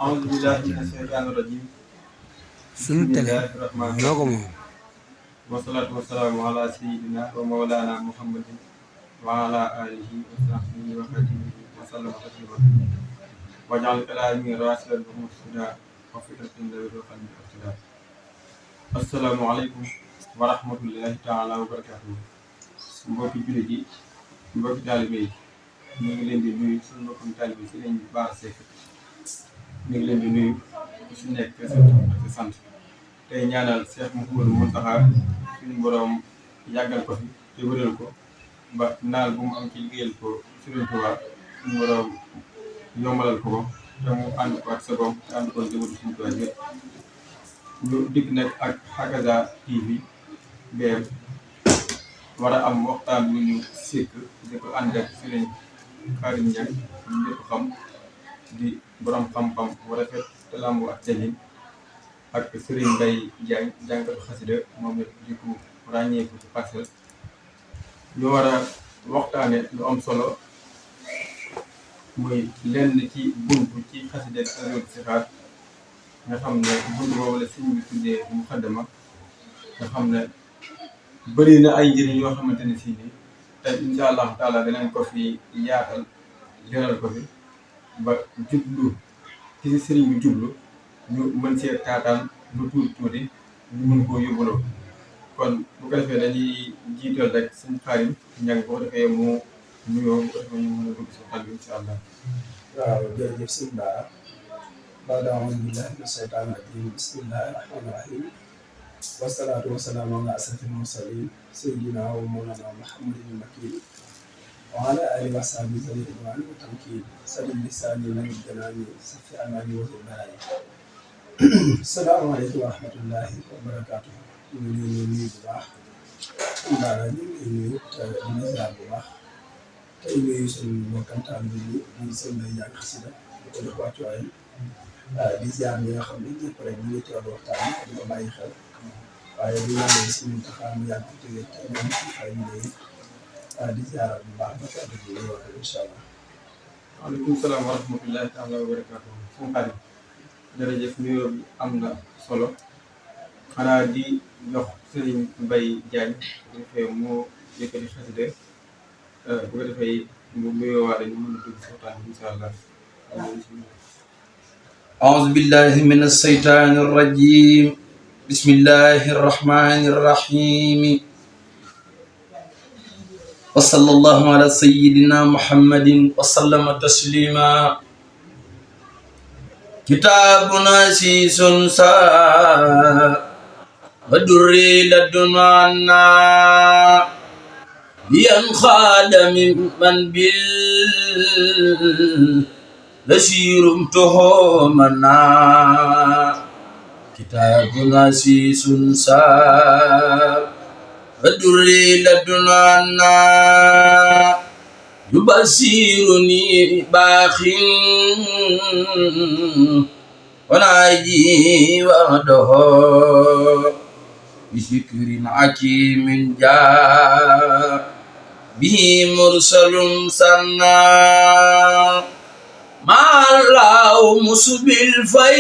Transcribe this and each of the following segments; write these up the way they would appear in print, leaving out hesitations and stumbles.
أعوذ بالله من الشيطان الرجيم بسم الله الرحمن الرحيم والصلاة والسلام على سيدنا ومولانا محمد وعلى آله وصحبه وخدمه وسلم تسليما واجعل كلامي راشدا ومرشدا وفكرة ذوي القلب ارشدا. السلام عليكم ورحمة الله تعالى وبركاته. mbokki jullit yi mbokki taalibe yi ñu ngi leen di nuyu suñu mbokkum taalibe si lañ baax sekk ñu ngi leen di nuyu ku si nekk sa tur ak sa sant tey ñaanal Cheikh Mouhamadou Mountakha suñu borom yàggal ko fi te wéral ko ba naal bu mu am ci liggéeyal ko Sëriñ Tuubaa suñu borom yombalal ko te mu ànd ko ak sagoom te ànd ko jëmatu suñu Tuubaa yëpp ñu dikk nag ak Hakaza TV BM war a am waxtaan bu ñu sekk di ko ànd ak Sëriñ Khadim Niang ñu ñëpp xam di borom xam-xam bu rafet te lambu ak teggin ak Serigne Mbaye Diagne jàngatu xasida moom it di ko ràññeeku ci Parcelles ñu war a waxtaane lu am solo muy lenn ci buntu ci xasida Tasawudu Sixaar nga xam ne buntu boobu la sëñ bi tuddee muxaddama nga xam ne bëri na ay njëriñ yoo xamante ne si nii te incha allahu taala danañ ko fi yaatal leeral ko fi ba jublu ci si sëriñ bi jublu ñu mën see taataan lu tuuti ñu mën koo yóbbuloo kon bu ko defee dañuy jiital rek suñ Xaadim Ñang bu ko defee mu nuyoo bu ko defee ñu mën a dugg si xel bi incha allah. waaw jërëjëf sëñ Bara baada auzu billahi mina shaytaani rajim bismillahi rahmaani rahim wasalaatu wasalaamu ala asrafil mursalin sayyidina wa mawlana muhammadin makin wa ala alihi wa sahbihi zawi ridwani wa tamkin salim lisani nawwir janaani safi amani wa zubarayi. Salaamaaleykum wa rahmatullahi wa barakaatu. ñu ngi leen di nuyu bu baax sëñ Bara ñu ngi lay nuyu te di ziar bu baax tey nuyu suñu mbokkantaan bi di sëñ Mbaye Diagne xasida di ko jox wàccuwaayam di ziar ñi nga xam ne ñëpp rek ñu ngi teewlu waxtaan bi di ko bàyyi xel waaye di ñaanal si Mountakha mu yàgg te wér te ñoom ay mbéy di ziar bu baax ba kàddu gi ñu wax incha allah. waaleykum salaam wa rahmatullahi taala wa barakaatu. suñu Xaadim jërëjëf nuyoo bi am na solo xanaa di jox Serigne Mbaye Diagne bu ko defee moo yëkkati xasida bu ko defee mu nuyoo waale ñu mën a dugg si waxtaan bi incha allah. أعوذ بالله من الشيطان الرجيم بسم الله الرحمن الرحيم وصلى الله على سيدنا محمد وسلم تسليما كتابنا عزيز ودري لدنا لينخاد ممن لسيرمته منا كتاب عزيز ودري لدنا يبصرني باخ وناجي وحده بشكر حكيم جاء به مرسل سنا ما الله مسبل في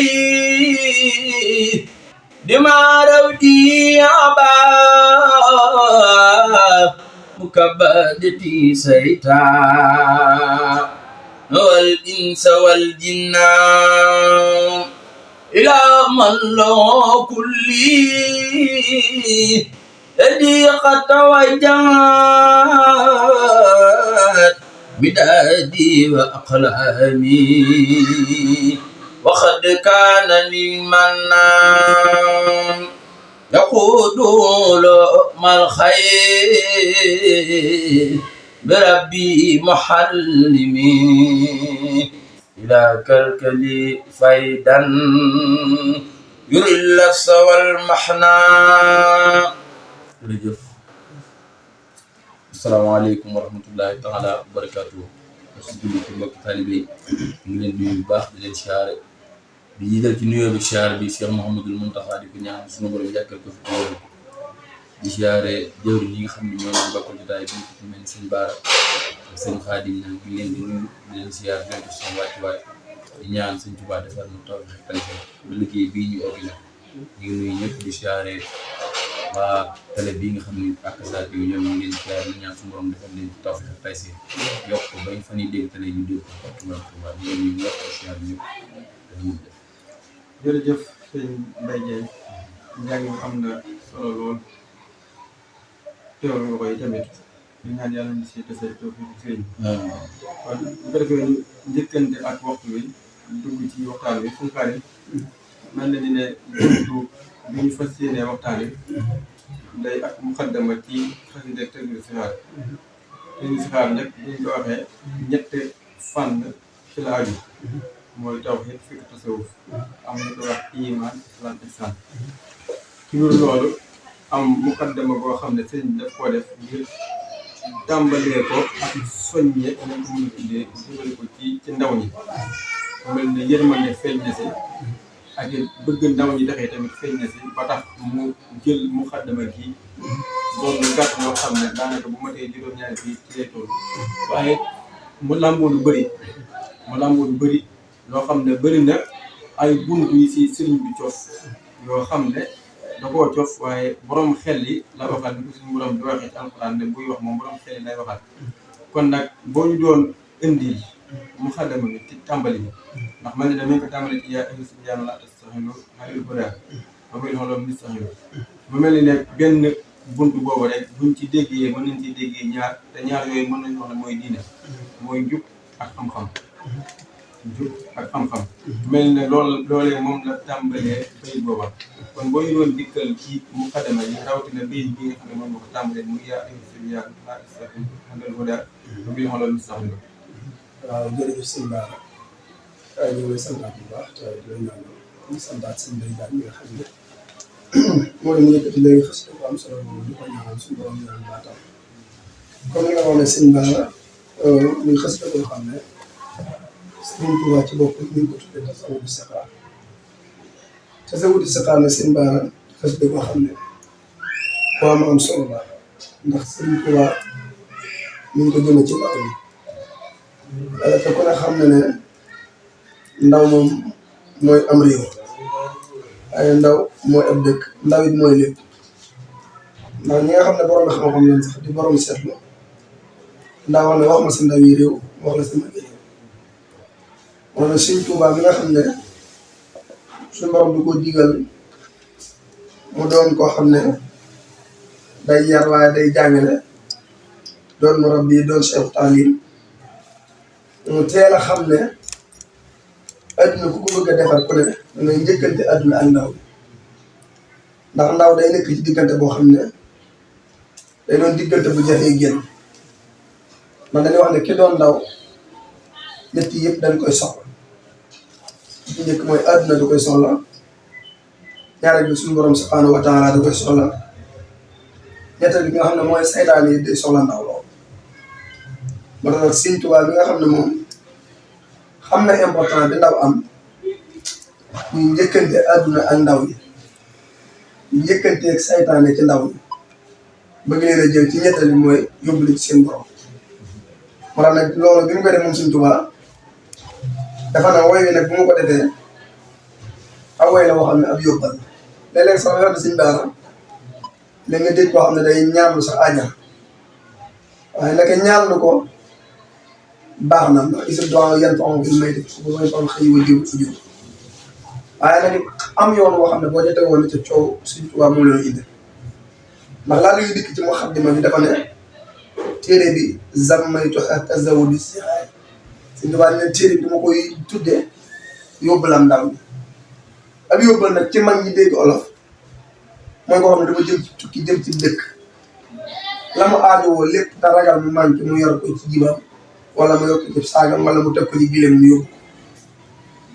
دما رودي أبا مكبدتي سيتا والإنس والجن إلى من له كل الذي قد توجهت بدادي وأقلامي وقد كان لمن يقود لؤم الخير بربي محلمي إلى كالكلي فيدا يري اللفظ والمحنى. asalaamaaleykum wa rahmatullahi taala wa barakaatu. si julli ci mbokki taalibe yi ñu ngi leen di nuyu bu baax di leen siyaare di jiital ci nuyoo bi siyaare bi Cheikh Mouhamadul Mountakha di ko ñaan suñu borom jàkkal ko fi wéral di siyaare jëwriñ yi nga xam ne ñoo ngi bokkal jotaay bi ku mel ni sëñ Bara ak sëñ Khadim Niang ñu ngi leen di nuyu di leen siyaare di leen def seen wàccuwaay di ñaan Sëñ Tuubaa defal mu taw ba liggéey bii ñu organisé ñu ngi nuyu ñëpp di siyaare waa télé bii nga xam ne ak saa yu ñoom ñu ngi leen di siyaare di ñaan suñu borom defal leen taw ba tay si yokk ko bañ fan yii dégg télé ñu dégg ko Tuubaa Tuubaa ñu ngi nuyu ñëpp di siyaare ñëpp dañuy def. jërëjëf sëñ Mbaye Dièye njàng mi am na solo lool teewlu nga koy tamit ñu ñaan yàlla ñu si tase tawfiq sëriñ kon bu ko defee ñu njëkkante ak waxtu wi dugg ci waxtaan wi suñu xarit mel na ni ne buntu bi ñu fas yéenee waxtaan wi day ak muqaddama ci xasida Tazawudu Sixaar Tazawudu Sixaar nag bu ñu ko waxee ñett fànn ci la aju mooy tawhiid fiqh tasawuf am na ko wax iman islam ihsan ci biir loolu am muqaddama boo xam ne sëñ daf koo def ngir tàmbalee ko ak soññe nañ ko mën a tuddee jëmale ko ci ndaw ñi mu mel ne yërmande feeñ na si ak bëgg ndaw ñi doxee tamit feeñ na si ba tax mu jël muqaddama gi doon lu gàtt loo xam ne daanaka bu matee juróom-ñaari fii ci lay toll waaye mu làmboo lu bëri loo xam ne bëri na ay buntu yi si sëriñ bi cof yoo xam ne da koo cof waaye borom xel yi la waxal ni ko suñu borom di waxee ci alxuraan ne buy wax moom borom xel yi lay waxal kon nag boo ñu doon indil muqaddama bi ci tàmbali bi ndax man ne damañ ko tàmbali ci yaa ayyuha sibyaanu laa tastaxilu anil hudaa wa bil ulumi istaxilu mu mel ni ne benn buntu boobu rek buñ ci déggee mën nañ ci déggee ñaar te ñaar yooyu mën nañu wax ne mooy diine mooy njub ak xam-xam jub ak xam-xam mel ne loolee moom la tàmbalee bayit booba kon boo ñu doon dikkal ci muqaddama yi rawatina bayit bi nga xam ne moom nga ko tàmbalee muy yaa ayyuha sibyaanu laa tastaxilu anil hudaa wa bil ulumi istaxilu. waaw jërëjëf sëñ Bara ñu ngi lay santaat bu baax te di la ñaanal di santaat sëñ Mbaye Diagne mi nga xam ne moo dem yëkkati léegi xas ko am solo boobu di ko ñaanal suñu borom ñaan baatam comme ni nga wax ne sëñ Bara muy xas ko boo xam ne Sëriñ Tuubaa ci bopp ñu ngi ko tuddee Tazawudu Sixaar Tazawudu Sixaar ne sëñ Bara xas ko boo xam ne boo am solo la ndax Sëriñ Tuubaa ñu ngi ko jëme ci ndaw ñi te ku ne xam ne ne ndaw moom mooy am réew waaye ndaw mooy ab dëkk ndaw it mooy lépp ndax ñi nga xam ne borom xam-xam lañ sax di borom seetlu ndaw wax ne wax ma sa ndaw yi réew wax la sama réew moo ne Sëriñ Tuubaa mi nga xam ne suñu borom du ko digal mu doon koo xam ne day yar waaye day jàngale doon murabbi doon cheikh taalim mu teel a xam ne adduna ku ko bëgg a defar ku ne dangay njëkkante adduna ak ndaw ndax ndaw day nekk ci diggante boo xam ne day doon diggante bu jafee génn man dañuy wax ne ki doon ndaw ñett yëpp dañ koy soxla ci njëkk mooy adduna da koy soxla ñaareel bi suñu borom subhanahu wa taala da koy soxla ñetteel bi nga xam ne mooy saytaan yi day soxla ndaw lool moo tax nag Sëriñ Tuubaa bi nga xam ne moom xam na important bi ndaw am ñu njëkkante àdduna ak ndaw yi ñu njëkkanteeg saytaane ci ndaw yi bëgg leen a jël ci ñetteel bi mooy yóbbu ci seen borom moo tax nag loolu bi mu ko def moom Sëriñ Tuubaa dafa na woy wi nag bu ma ko defee aw woy la boo xam ne ab yóbbal léeg-léeg sax wax na Sëriñ Bara léegi nga dégg koo xam ne day ñaanlu sax àjjana waaye nag ñaanlu ko baax na ndax isib doon yan fa fil may def bu may toll xëy wa jiw fu jiw waaye nag am yoon boo xam ne boo jotee woon ca coow Sëriñ Tuubaa moo leen indi ndax laa luy dikk ci muqaddima bi dafa ne téere bi zammaytu Tazawudu Sixaar Sëriñ Tuubaa ne téere bi dama koy tuddee yóbbalam ndaw ñi ab yóbbal nag ci mag ñi dégg olof mooy koo xam ne dafa jëm ci tukki jëm ci dëkk la mu aajowoo lépp te ragal mu manqué mu yor ko ci jibam wala mu yor ko ci saagam wala mu teg ko ci gileem mu yóbbu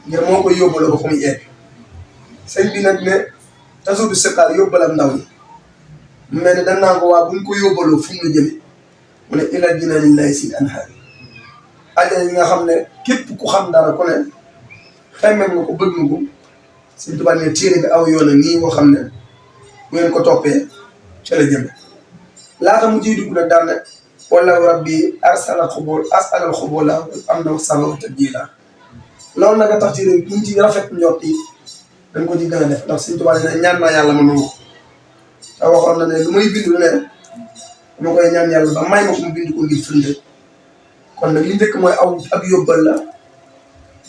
ngir moo koy yóbbaloo ko fu muy egg sëñ bi nag ne Tazawudu Sixaar yóbbalam ndaw ñi mu mel ne dañ naan ko waa bu ñu ko yóbbaloo fu mu la jëme mu ne ilal jinaanillaahi sil anhaar ajjana yi nga xam ne képp ku xam dara ku ne xemmem nga ko bëgg nga ko Sëriñ Tuubaa ne téere bi aw yoon a nii boo xam ne bu ngeen ko toppee ca la jëme laata mu ciy dugg nag daal ne wala rabbi arsala xubul asalal xubula am na sama tabdila loolu nag a tax ci réew mi ñu ci rafet njort yi dañ ko ci gën a def ndax Sëñ Tuubaa ne ñaan naa yàlla ma nangu te waxoon na ne lu may bind lu ne dama koy ñaan yàlla ba may ma ko mu bind ko ngir firnde kon nag li njëkk mooy ab yóbbal la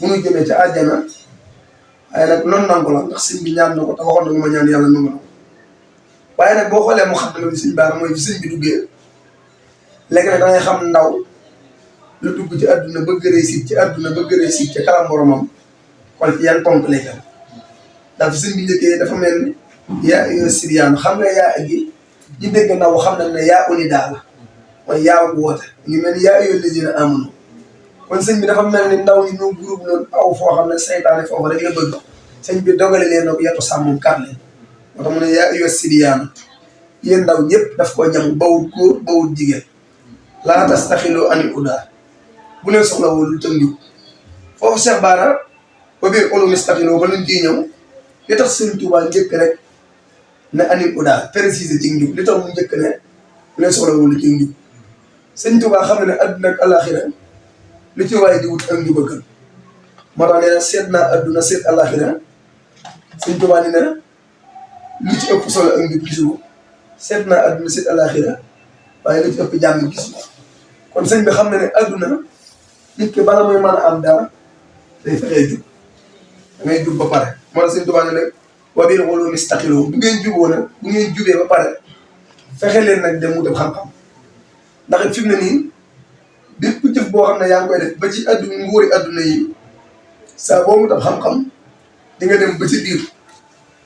bu ñu jëmee ca àjjana waaye nag noonu nangu la ndax sëñ bi ñaan na ko te waxoon na nga ma ñaan yàlla nangu na ko waaye nag boo xoolee mu xam ne bi sëñ Bara mooy fi sëñ bi duggee léegi nag da ngay xam ndaw lu dugg ci àdduna bëgg réussite ci àdduna bëgg réussite ca kanam boromam kon ci yan ponk lay dem ndax fi sëñ bi njëkkee dafa mel ni yaa ayyuha sibyaanu xam nga yaa gi ñi dégg ndaw xam nañ ne yaa uni daal mooy yaa bu woote ngi mel ni yaa ayyuha llaziina aamanu kon sëñ bi dafa mel ni ndaw ñi ñoo groupe noonu aw foo xam ne saytaane foofu rek la bëgg sëñ bi dogale leen nag yetu sàmmum kaat leen moo tax mu ne yaa ayyuha sibyaanu yéen ndaw ñëpp daf koo jam bawut góor bawut jigéen laa tastaxiloo anil hudaa bu leen soxla woon lu tënk foofu Cheikh Bara ba biir ulumi staxiloo ba luñ ciy ñëw li tax Sëñ Tuubaa njëkk rek ne anil hudaa préciser ci njub li tax mu njëkk ne bu leen soxla woon lu ci njub Sëñ Tuubaa xam ne ne adduna ak alaxira li ci waaye di wut ak njub a gën moo tax nee na seet naa adduna seet alaxira Sëñ Tuubaa ni ne li ci ëpp solo ak njub gisu seet naa adduna seet alaxira waaye li ci ëpp jàmm gisu kon sëñ bi xam na ne adduna nit ki bala muy mën a am dara day fexee jub da ngay jub ba pare moo tax Sëñ Tuubaa ne nag wa bil ulumi staxiloo bu ngeen juboo nag bu ngeen jubee ba pare fexe leen nag dem mu dem xam-xam ndax it fi mu ne nii bépp jëf boo xam ne yaa ngi koy def ba ci adduna nguuri adduna yi saa boo mu tam xam-xam di nga dem ba ci biir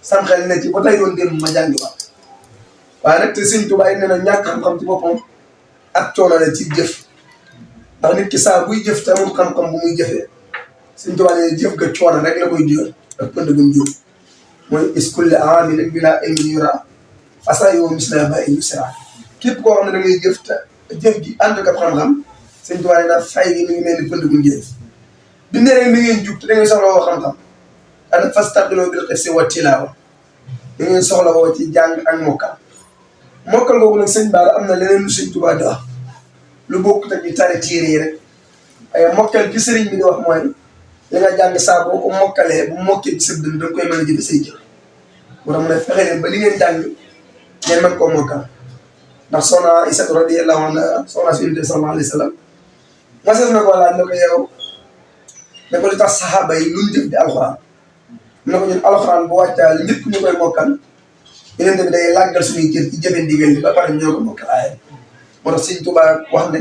sam xel ne ci ba tey doon dem ma jàngi waat waaye nag te Sëñ Tuubaa nee na ñàkk xam-xam ci boppam ak coono la ci jëf ndax nit ki saa buy jëf te moom xam-xam bu muy jëfee Sëñ Tuubaa nee jëf ga coono rek la koy digal ak pënd gum jóg mooy iskulli aamil ak bilaa ilmin yura fasa yoo misla ba inu sira képp koo xam ne da ngay jëf te jëf gi ànd ak xam-xam Sëñ Tuubaa nee na fay gi mi ngi mel ni pënd gum jëf bi nee rek mi ngeen jub te da ngeen soxla woo xam-xam ana fastaqiloo bil qissi wa tilaawa da ngeen soxla woo ci jàng ak mokkal mokkal boobu nag Sëñ Bara am na leneen lu Sëñ Tuubaa di wax lu bokk tak ñu tari téere yi rek ay mokkal ci sëriñ bi di wax mooy li nga jàng saa boo ko mokkalee bu mokkee ci sëb dënn da nga koy mën a jëfe say jëf moo tax mu ne fexe leen ba li ngeen jàng ngeen mën koo mokkal ndax soxna Aysatu radiyallaahu anha soxna si Yonent bi sallallaahu alayhi wa sallam masees na ko laaj ne ko yow ne ko li tax saxaaba yi luñ jëf di alxuraan mu ne ko ñun alxuraan bu wàccaa li njëkk ñu koy mokkal Yonent bi day làggal suñuy cër ci jëfe ndigal li ba pare ñoo ko mokkal aaya moo tax Sëñ Tuubaa wax ne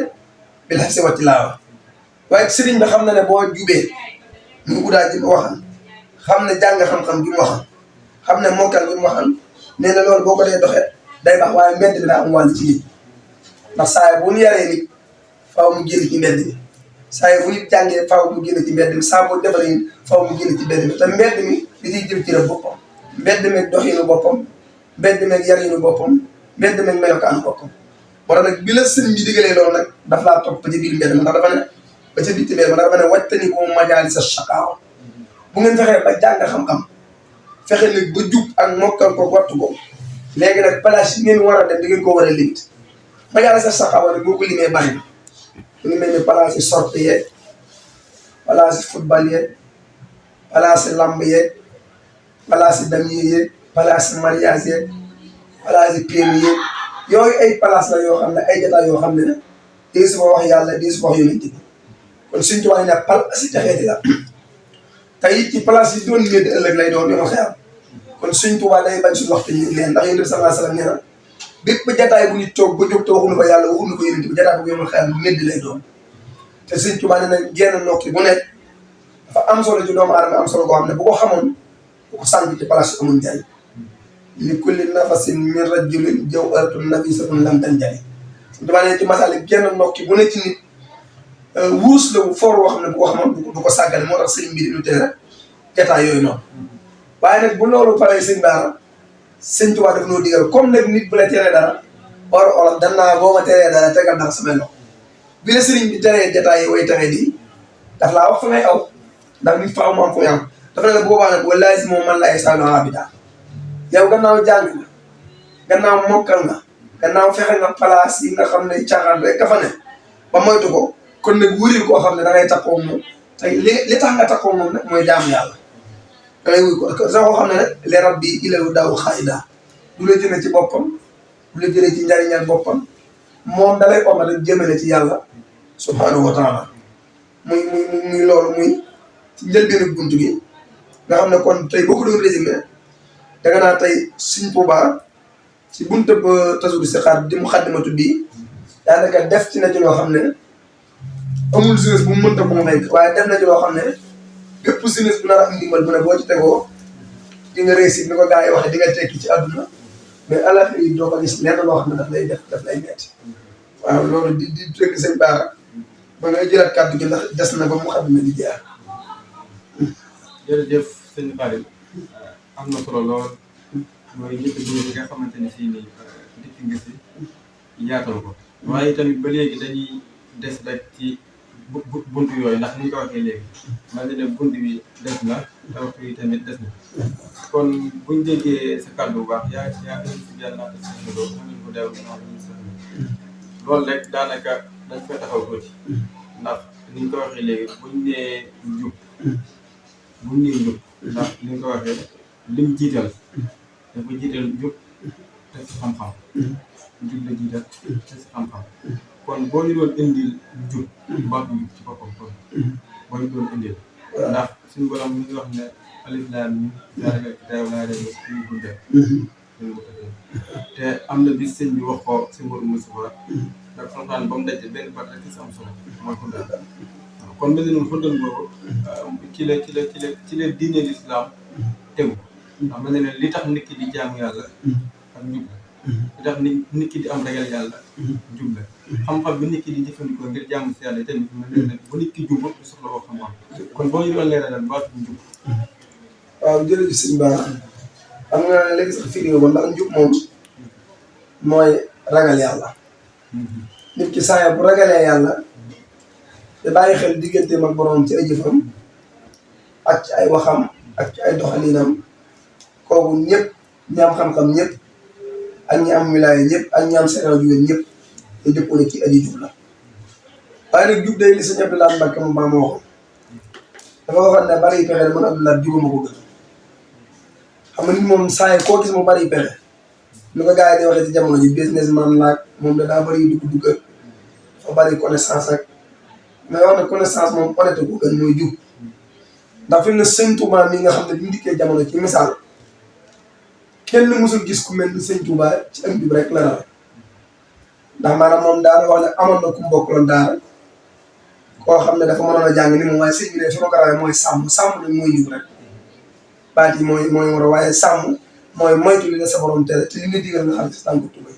bil hifzi wa tilaawa waaye sëriñ bi xam na ne boo jubee muy udaa ji mu waxan xam ne jàng xam-xam bi mu waxan xam ne mokkal bi mu waxan nee na loolu boo ko dee doxee day baax waaye mbedd bi daa am wàll ci nit ndax saa bu ñu yaree nit faaw mu génn ci mbedd bi saa bu nit jàngee faaw mu génn ci mbedd mi saa boo defaree faaw mu génn ci mbedd mi te mbedd mi di ciy jël cëram boppam mbedd meeg doxinu boppam mbedd meeg yarinu boppam mbedd meeg melokaanu boppam moo tax nag bi la sëriñ bi digalee loolu nag daf laa topp ba ci biir mbedd ma ndax dafa ne ba ca bitti mbedd ma dafa ne wattani ko majaali sa chakaaw bu ngeen fexee ba jàng xam-xam fexe nag ba jub ak mokkal ko wattu ko léegi nag place yi ngeen war a dem di ngeen ko war a limite majaali sa chakaaw nag boo ko limee bari na mu ngi mel ni place yi sorte yeeg place yi football yeeg place yi lamb yeeg place yi damier yeeg place yi mariage yeeg place yi péemi yeeg yooyu ay place la yoo xam ne ay jotaay yoo xam ne dee su fa wax yàlla dee su fa wax yonent bi kon Sëñ Tuubaa ne place yi texeeti la te it ci place yi doon ñëw ëllëg lay doon yoo ma xeyam kon Sëñ Tuubaa day bañ suñu waxtu ñu leen ndax yonent bi sallallahu alayhi wa sallam nee na bépp jotaay bu nit toog ba jóg te waxuñu ko yàlla waxuñu ko yonent bi jotaay bu yoo ma xeyam médd lay doon te Sëñ Tuubaa ne nag genn nokki bu nekk dafa am solo ci doomu aadama am solo koo xam ne bu ko xamoon bu ko sànq ci place yi amul njariñ li kulli nafasin min rajulin jawharatun nafisatun lam tanjali dama ne ci masal genn nokki bu ne ci nit wuus la bu for woo xam ne bu ko xamoon du ko sàggane moo tax sëriñ bi di ñu tere jotaay yooyu noonu waaye nag bu loolu paree Sëñ Bara Sëñ Tuubaa daf noo digal comme nag nit bu la teree dara or olof danaa boo ma teree dara tegal dara samay loxo bi la sëriñ bi teree jotaay yi way tere di daf laa wax fa ngay aw ndax nit faaw mu am fu muy am dafa ne la boobaa nag wa laazim moom man la ay salo abida yow gannaaw jàng nga gannaaw mokkal nga gannaaw fexe nga place yi nga xam ne caaxaan rek ka fa ne ba moytu ko kon nag wuril koo xam ne da ngay taxaw moom tey li tax nga taxaw moom nag mooy jaamu yàlla da ngay wuy ko sax koo xam ne nag li rabbi ilalu daaw xaayida du la jëme ci boppam du la jëlee ci njariñal boppam moom da lay omat rek jëmale ci yàlla subhanahu wa taala muy loolu muy ci njëlbéenu bunt gi nga xam ne kon tey boo ko doon résumé da nga naa tey Sëñ Tuubaa ci buntu ba Tazawudu Sixaar di muxaddimatu bi daanaka def ci na ci loo xam ne amul jeunesse bu mu mënta convaincre waaye def na ci loo xam ne bépp jeunesse bu nar a am ndimbal bu ne boo ci tegoo di nga réussir ni ko gars yi waxee di nga tekki ci àdduna mais àlaxir yi doo ko gis lenn loo xam ne daf lay metti waaw loolu di tëgg sëñ Baara ba ngay jëlaat kàddu gi ndax des na ba mu xam ne di jaar. jërëjëf sëñ Khalil am na solo lool mooy njëkk bi nga xamante ni fii nii dikk nga si yaatal ko waaye tamit ba léegi dañuy des rek ci bunt yooyu ndax ni ñu ko waxee léegi man ne bunt bi des na taw yi tamit des na kon buñ déggee sa kàddu bu baax yaa ngi si yàlla naa ko loolu mën nañu ko deew loolu rek daanaka dañ koy taxaw tuuti ndax ni ñu ko waxee léegi buñ nee njub ndax ni ñu ko waxee lim jiital dafa jiital njub te si xam-xam njub la jiital te si xam-xam kon boo ñu doon indil njub baatu njub ci boppam kon boo ñu doon indil ndax suñu borom mi ngi wax ne alif laam miim zaalika l-kitaabu laa rayba fiihi hudan lil muttaqiin te am na bis sëñ bi wax ko si Mourou Moustapha ndax Alxuraan ba mu daj benn part rek si am solo mooy hudan kon mel ni noonu hudan boobu ci la diine l'islam tegu ndax mel ne li tax nit ki di jaamu yàlla ak njub la li tax nit ki di am ragal yàlla njub la xam-xam bi nit ki di jëfandikoo ngir jaamu si yàlla tamit mel ne bu nit ki jubut du soxla woo xam-xam kon boo ñu doon leeralal baatu njub. waaw jërëjëf sëñ Ba xam nga léegi sax fii nga ko ndax njub moom mooy ragal yàlla nit ki saa bu ragalee yàlla te bàyyi xel digganteem ak borom ci ay jëfam ak ci ay waxam ak ci ay doxalinam kooku ñëpp ñi am xam-xam ñëpp ak ñi am wilaaya ñëpp ak ñi am seen jugéen ñëpp te dëppoo ne ci aji jub la waaye nag jub day li sëñ Abdoulaye Mbacke mu baa ma waxoon dafa waxoon ne bari pexe man Abdoulaye jubuma ko gën xam nga nit moom saa yi koo gis mu bari pexe lu ko gars yi di waxee ci jamono ji businessman laag moom daa bari dugg dafa bari connaissance ak mais wax ne connaissance moom honnête ko gën mooy jub ndax fi mu ne Sëñ Touba mi nga xam ne bi mu dikkee jamono ci misaal kenn mësul gis ku mel ni Sëñ Touba ci ak jub rek la rawe ndax maanaam moom daana wax ne amoon na ku mbokkaloon daara koo xam ne dafa mënoon a jàng ni moom waaye sëñ bi ne fi ma ko rawee mooy sàmm nag mooy jub rek baat yi mooy war a waaye sàmm mooy moytu li la sa borom tere te li nga digal nga xam ci tànku tubay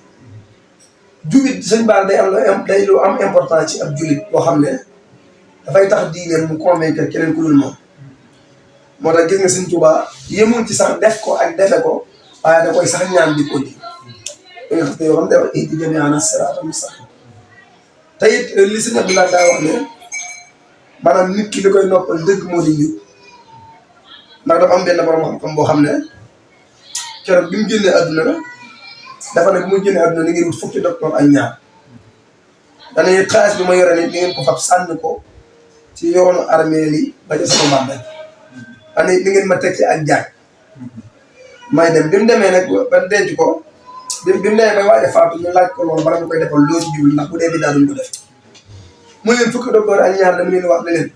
jubit sëñ Ba day lu am important ci ab julit boo xam ne dafay tax diine mu convaincre keneen ku dul moom moo tax gis nga Sëñ Tuubaa yemul ci sax def ko ak defe ko waaye da koy sax ñaan di ko di nga xam ne yoo xam ne wax ihdi jamii'anaa siraatal mustaqiim te it li sëñ Abdoulaye daa wax ne maanaam nit ki li koy noppal dëgg moo di njub ndax dafa am benn borom xam-xam boo xam ne keroog bi mu génnee àdduna dafa ne bu muy génnee àdduna ni ngeen wut fukki docteur ak ñaar dana it xaalis bi ma yore nit ni ngeen ko fab sànni ko ci yoonu armée li ba ca sama bàmmeel dana it ni ngeen ma teg ci ak jaag may dem bi mu demee nag ba denc ko bi mu demee ba waaj a faatu ñu laaj ko loolu bala nga koy defal loo ci jublu ndax bu dee bi daa duñ ko def mu leen fukki docteur ak ñaar dama leen wax ne leen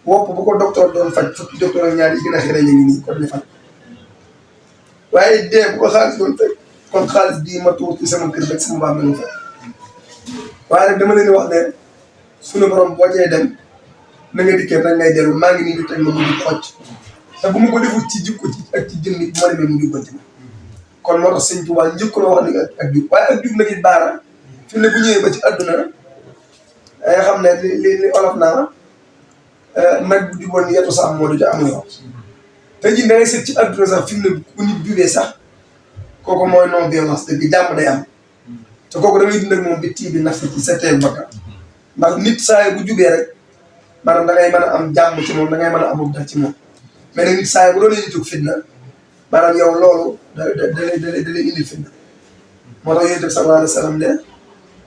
wopp bu ko docteur doon faj fukki docteur ak ñaar yi gën a xëy ñu ngi nii kon ñu faj waaye dee bu ko xaalis doon fekk kon xaalis bii ma tuur ci sama kër rek sama bàmmeel mu fekk waaye nag dama leen wax ne suñu borom boo cee dem na nga dikkee rek ngay dellu maa ngi nii di teg ma mujj xocc te bu ma ko defut ci jikko ci ak ci jënd bu ma demee mu jubbanti ma kon moo tax Sëñ Tuubaa njëkk na wax ni ak jub waaye ak jub nag it baara fi mu ne bu ñëwee ba ci àdduna nga xam ne li olof naa nag bu juboon ni yetu sax moo du ca am yoon te ji da ngay seet ci àdduna sax fi mu ne ku nit jubee sax kooku mooy non violence dëgg jàmm day am te kooku da ngay dund ak moom bi tii bi naf ci sa teel bakkan ndax nit saa bu jubee rek maanaam da ngay mën a am jàmm ci moom da ngay mën a amul dal ci moom mais nag nit saa bu doon yitug fitna maanaam yow loolu da lay indi fitna moo tax Yonent bi sallallahu alayhi wa sallam ne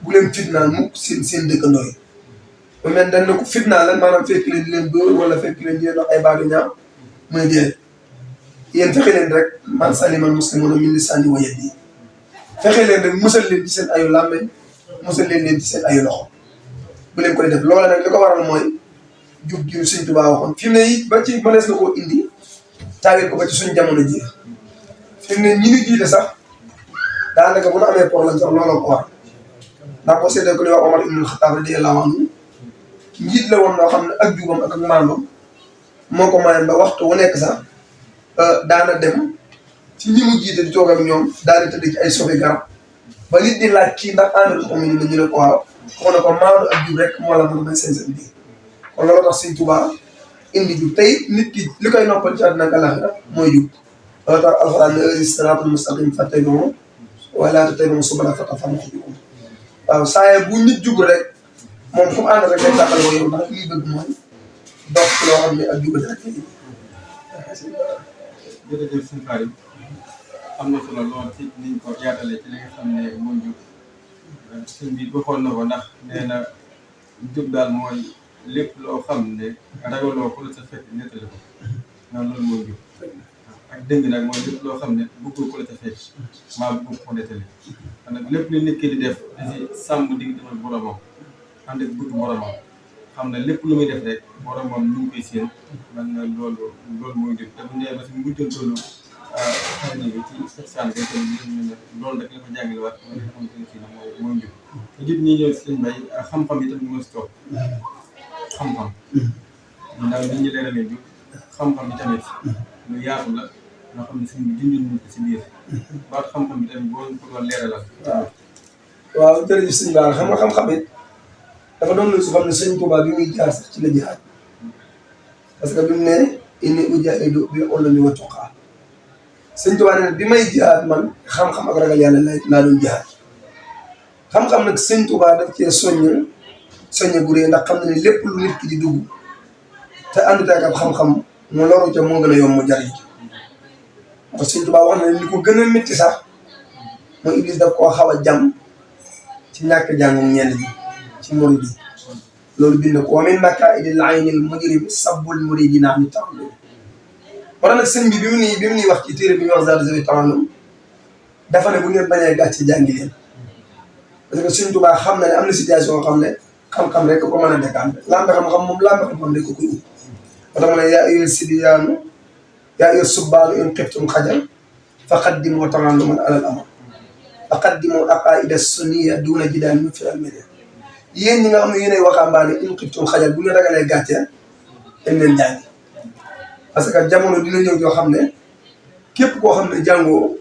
bu leen fitnaan mukk seen dëkkandoo yi mu mel dañ ne ko fitnaa lan maanaam fekk leen di leen dóor wala fekk leen di leen wax ay baatu ñaaw muy déedéet yéen fexe leen rek man salimal muslimuna min lisaani wa yadihi fexe leen rek musal leen ci seen ayu làmmeñ musal leen ci seen ayu loxo bu leen koy def loola nag li ko waral mooy jub gi Sëñ Tuubaa waxoon fi mu ne it ba ci mënees na koo indi taawil ko ba ci suñu jamono ji fi mu ne ñi ñu jiite sax daanaka bu nu amee problème sax looloo ko war ndax boo seetee ko li wax Omar ibnul Xattaab radiyallaahu anhu njiit la woon loo xam ne ak jubam ak maandoom moo ko mayoon ba waxtu wu nekk sax daana dem ci ñi mu jiite di toog ak ñoom daal di tëdd ci ay sofi garab ba nit di laaj kii ndax àndal ko ñu ne ko waaw ko ne ko maandu ak jub rek moo la mën a may seen bi kon loolu tax Sëñ Tuubaa indi jub tey nit ki li koy noppal ci àdduna ak àllaaxira mooy jub loolu tax alxuraan ne siraatal mustaqiim fattabi'uuhu wa laa tattabi'u subula fatafarraqa bikum waaw saa bu nit jub rek moom fu mu ànd rek day tàqal ko yow ndax lii bëgg mooy dox ci loo xam ne ak jub rek jërëjëf sëñ Karim am na solo lool ci niñ ko yaatalee ci li nga xam ne mooy jub sëñ bi waxoon na ko ndax nee na jub daal mooy lépp loo xam ne ragaloo ko la sa fekk nettali ko noonu loolu mooy jub ak dëng nag mooy lépp loo xam ne bëggoo ko la sa fekk maa bëgg ko nettali kon nag lépp li nit ki di def da si sàmm digg demal boromam ànd ak bëgg boromam xam ne lépp lu muy def rek boromam ñu ngi koy séen man na loolu mooy jub te bu ñu nee ba si mujjantoolu xarala bi ci spécial bi loolu rek la ko jàngale waat mooy li nga xamante ne fii nag mooy jub te jub ñi ñëw si seen mbay xam-xam yi tamit moo si toog xam-xam ndax nit ñi leeralee jub xam-xam bi tamit lu yaatu la loo xam ne sëñ bi junjoon nañ ko si biir baat xam-xam bi tamit boo ko doon leeralal. waaw jërëjëf sëñ Ba xam nga xam-xam it dafa doon lu su xam ne Sëñ Tuubaa bi muy jaar sax ci la jihaad parce que bi mu ne inni ujaahidu bil ulumi wa tuqaa Sëñ Tuubaa ne bi may jihaad man xam-xam ak ragal yàlla laa doon jihaad xam-xam nag Sëñ Tuubaa daf cee soññe gu rëy ndax xam na ne lépp lu nit ki di dugg te àndut ak ab xam-xam mu loru ca moo gën a yomb mu jariñ parce que Sëñ Tuubaa wax na ne li ko gën a métti sax mooy Iblis daf koo xaw a jam ci ñàkk jàngum ñenn ñi ci murid yi loolu bind ko wa min makaa'idil aynil mujrim sabbul muridina ni ta'allum war nag sëñ bi bi mu nii wax ci téere bi ñuy wax Zaadu Zawi ta'allum dafa ne bu ngeen bañee gàcce jàngi leen parce que Sëñ Tuubaa xam na ne am na situation yoo xam ne xam-xam rek ko mën a décanté lambe xam-xam moom lambe xam-xam rek ko koy ut moo tax mu ne yaa ayyuha sibyaanu yaa ayyuha subbaanu in xiftum xajal faqaddimu ta'alluman alal amal faqaddimu aqaa'ida sunniya duuna jidaal min fi al-media yéen ñi nga xam ne yéenay waxambaane in xiftum xajal bu ñu ragalee gàcce dañ leen jàngi parce que jamono dina ñëw yoo xam ne képp koo xam ne jàngoo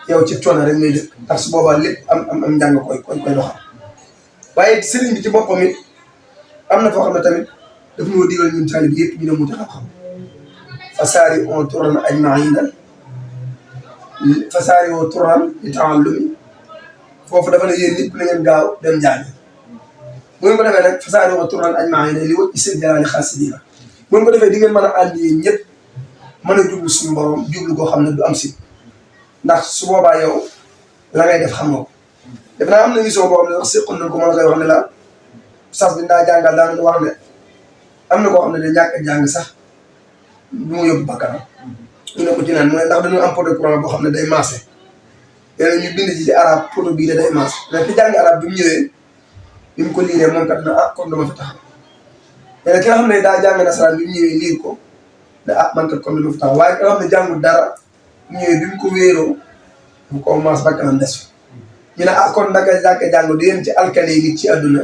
yow ci coono rek ngay dëkk ndax su boobaa lépp am njàng koy doxal waaye sëriñ bi ci boppam it am na foo xam ne tamit daf ñoo digal ñun taalib yëpp ñu ne mu xam-xam fasaari on turan ajmaina fasaari on turan li taallumi foofu dafa ne yéen ñëpp na ngeen gaaw dem jàngi bu ngeen ko defee nag fasaari on turan ajmaina li wëcc seen jalaali xaasidina bu ngeen ko defee di ngeen mën a ànd yéen ñëpp mën a jublu suñu borom jublu koo xam ne du am si ndax su boobaa yow la ngay def xam nga ko def naa am na émission boo xam ne wax séqoon nañ ko mën a koy wax ne la sas bi daa jàngal daanañu wax ne am na koo xam ne da ñàkk a jàng sax du mu yóbbu bakkanam ñu ne ko ci naan mu ne ndax dañoo am poto courant boo xam ne day maase léeg ñu bind ci arab poto bii de day maase mais ki jàng arab bi mu ñëwee bi mu ko liiree moom kat na kon dama fi taxaw mais ki nga xam ne daa jàng nasaraan bi mu ñëwee liir ko ne man kat kon dama fi taxaw waaye ki nga xam ne jàngul dara bu ñëwee bi mu ko wéeroo mu ko maas bakkanam des ñu ne kon naka jàkk jàng di yéen ci alkali yi ci àdduna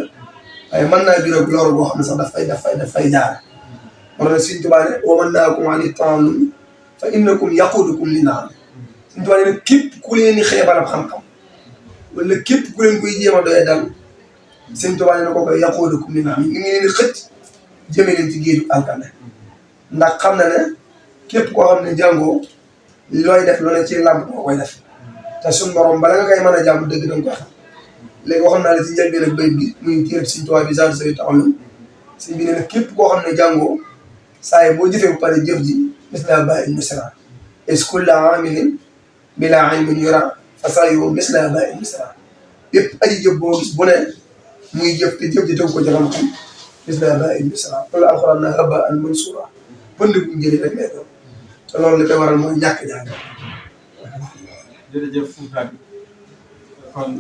waaye mën naa juróom loolu boo xam ne sax daf fay jaar moo tax Sëñ Tuubaa ne wa man nahaakum ani ta'allum fa innakum yaquudukum li naar Sëñ Tuubaa ne képp ku leen di xeebalab xam-xam wala képp ku leen koy jéem a doyee dal Sëñ Tuubaa ne ko koy yaquudukum li naar mi ngi leen di xëcc jëme leen ci géeju alkane ndax xam na ne képp koo xam ne jàngoo looy def lu ne ci làmb moo koy def te suñ borom bala nga koy mën a jàmm dëgg da nga koy xam léegi waxoon naa la ci njëlbeen ak bayit bi muy téereb Sëñ Tuubaa bi Zaadu Zawi ta'allum sëñ bi ne nag képp koo xam ne jàngoo saa yi boo jëfee bu pare jëf ji misla ba'in misra is kulla amilin bila ilmin yura fa sa'yuhu misla ba'in misra yëpp aji jëf boo gis bu ne muy jëf te jëf ji teg ko ci xam-xam isla la in bisala wala alxuraan na haba an mansura pënd bu njëriñ rek lay doon te loolu li koy waral mooy ñàkk jàng. jërëjëf Fouta bi kon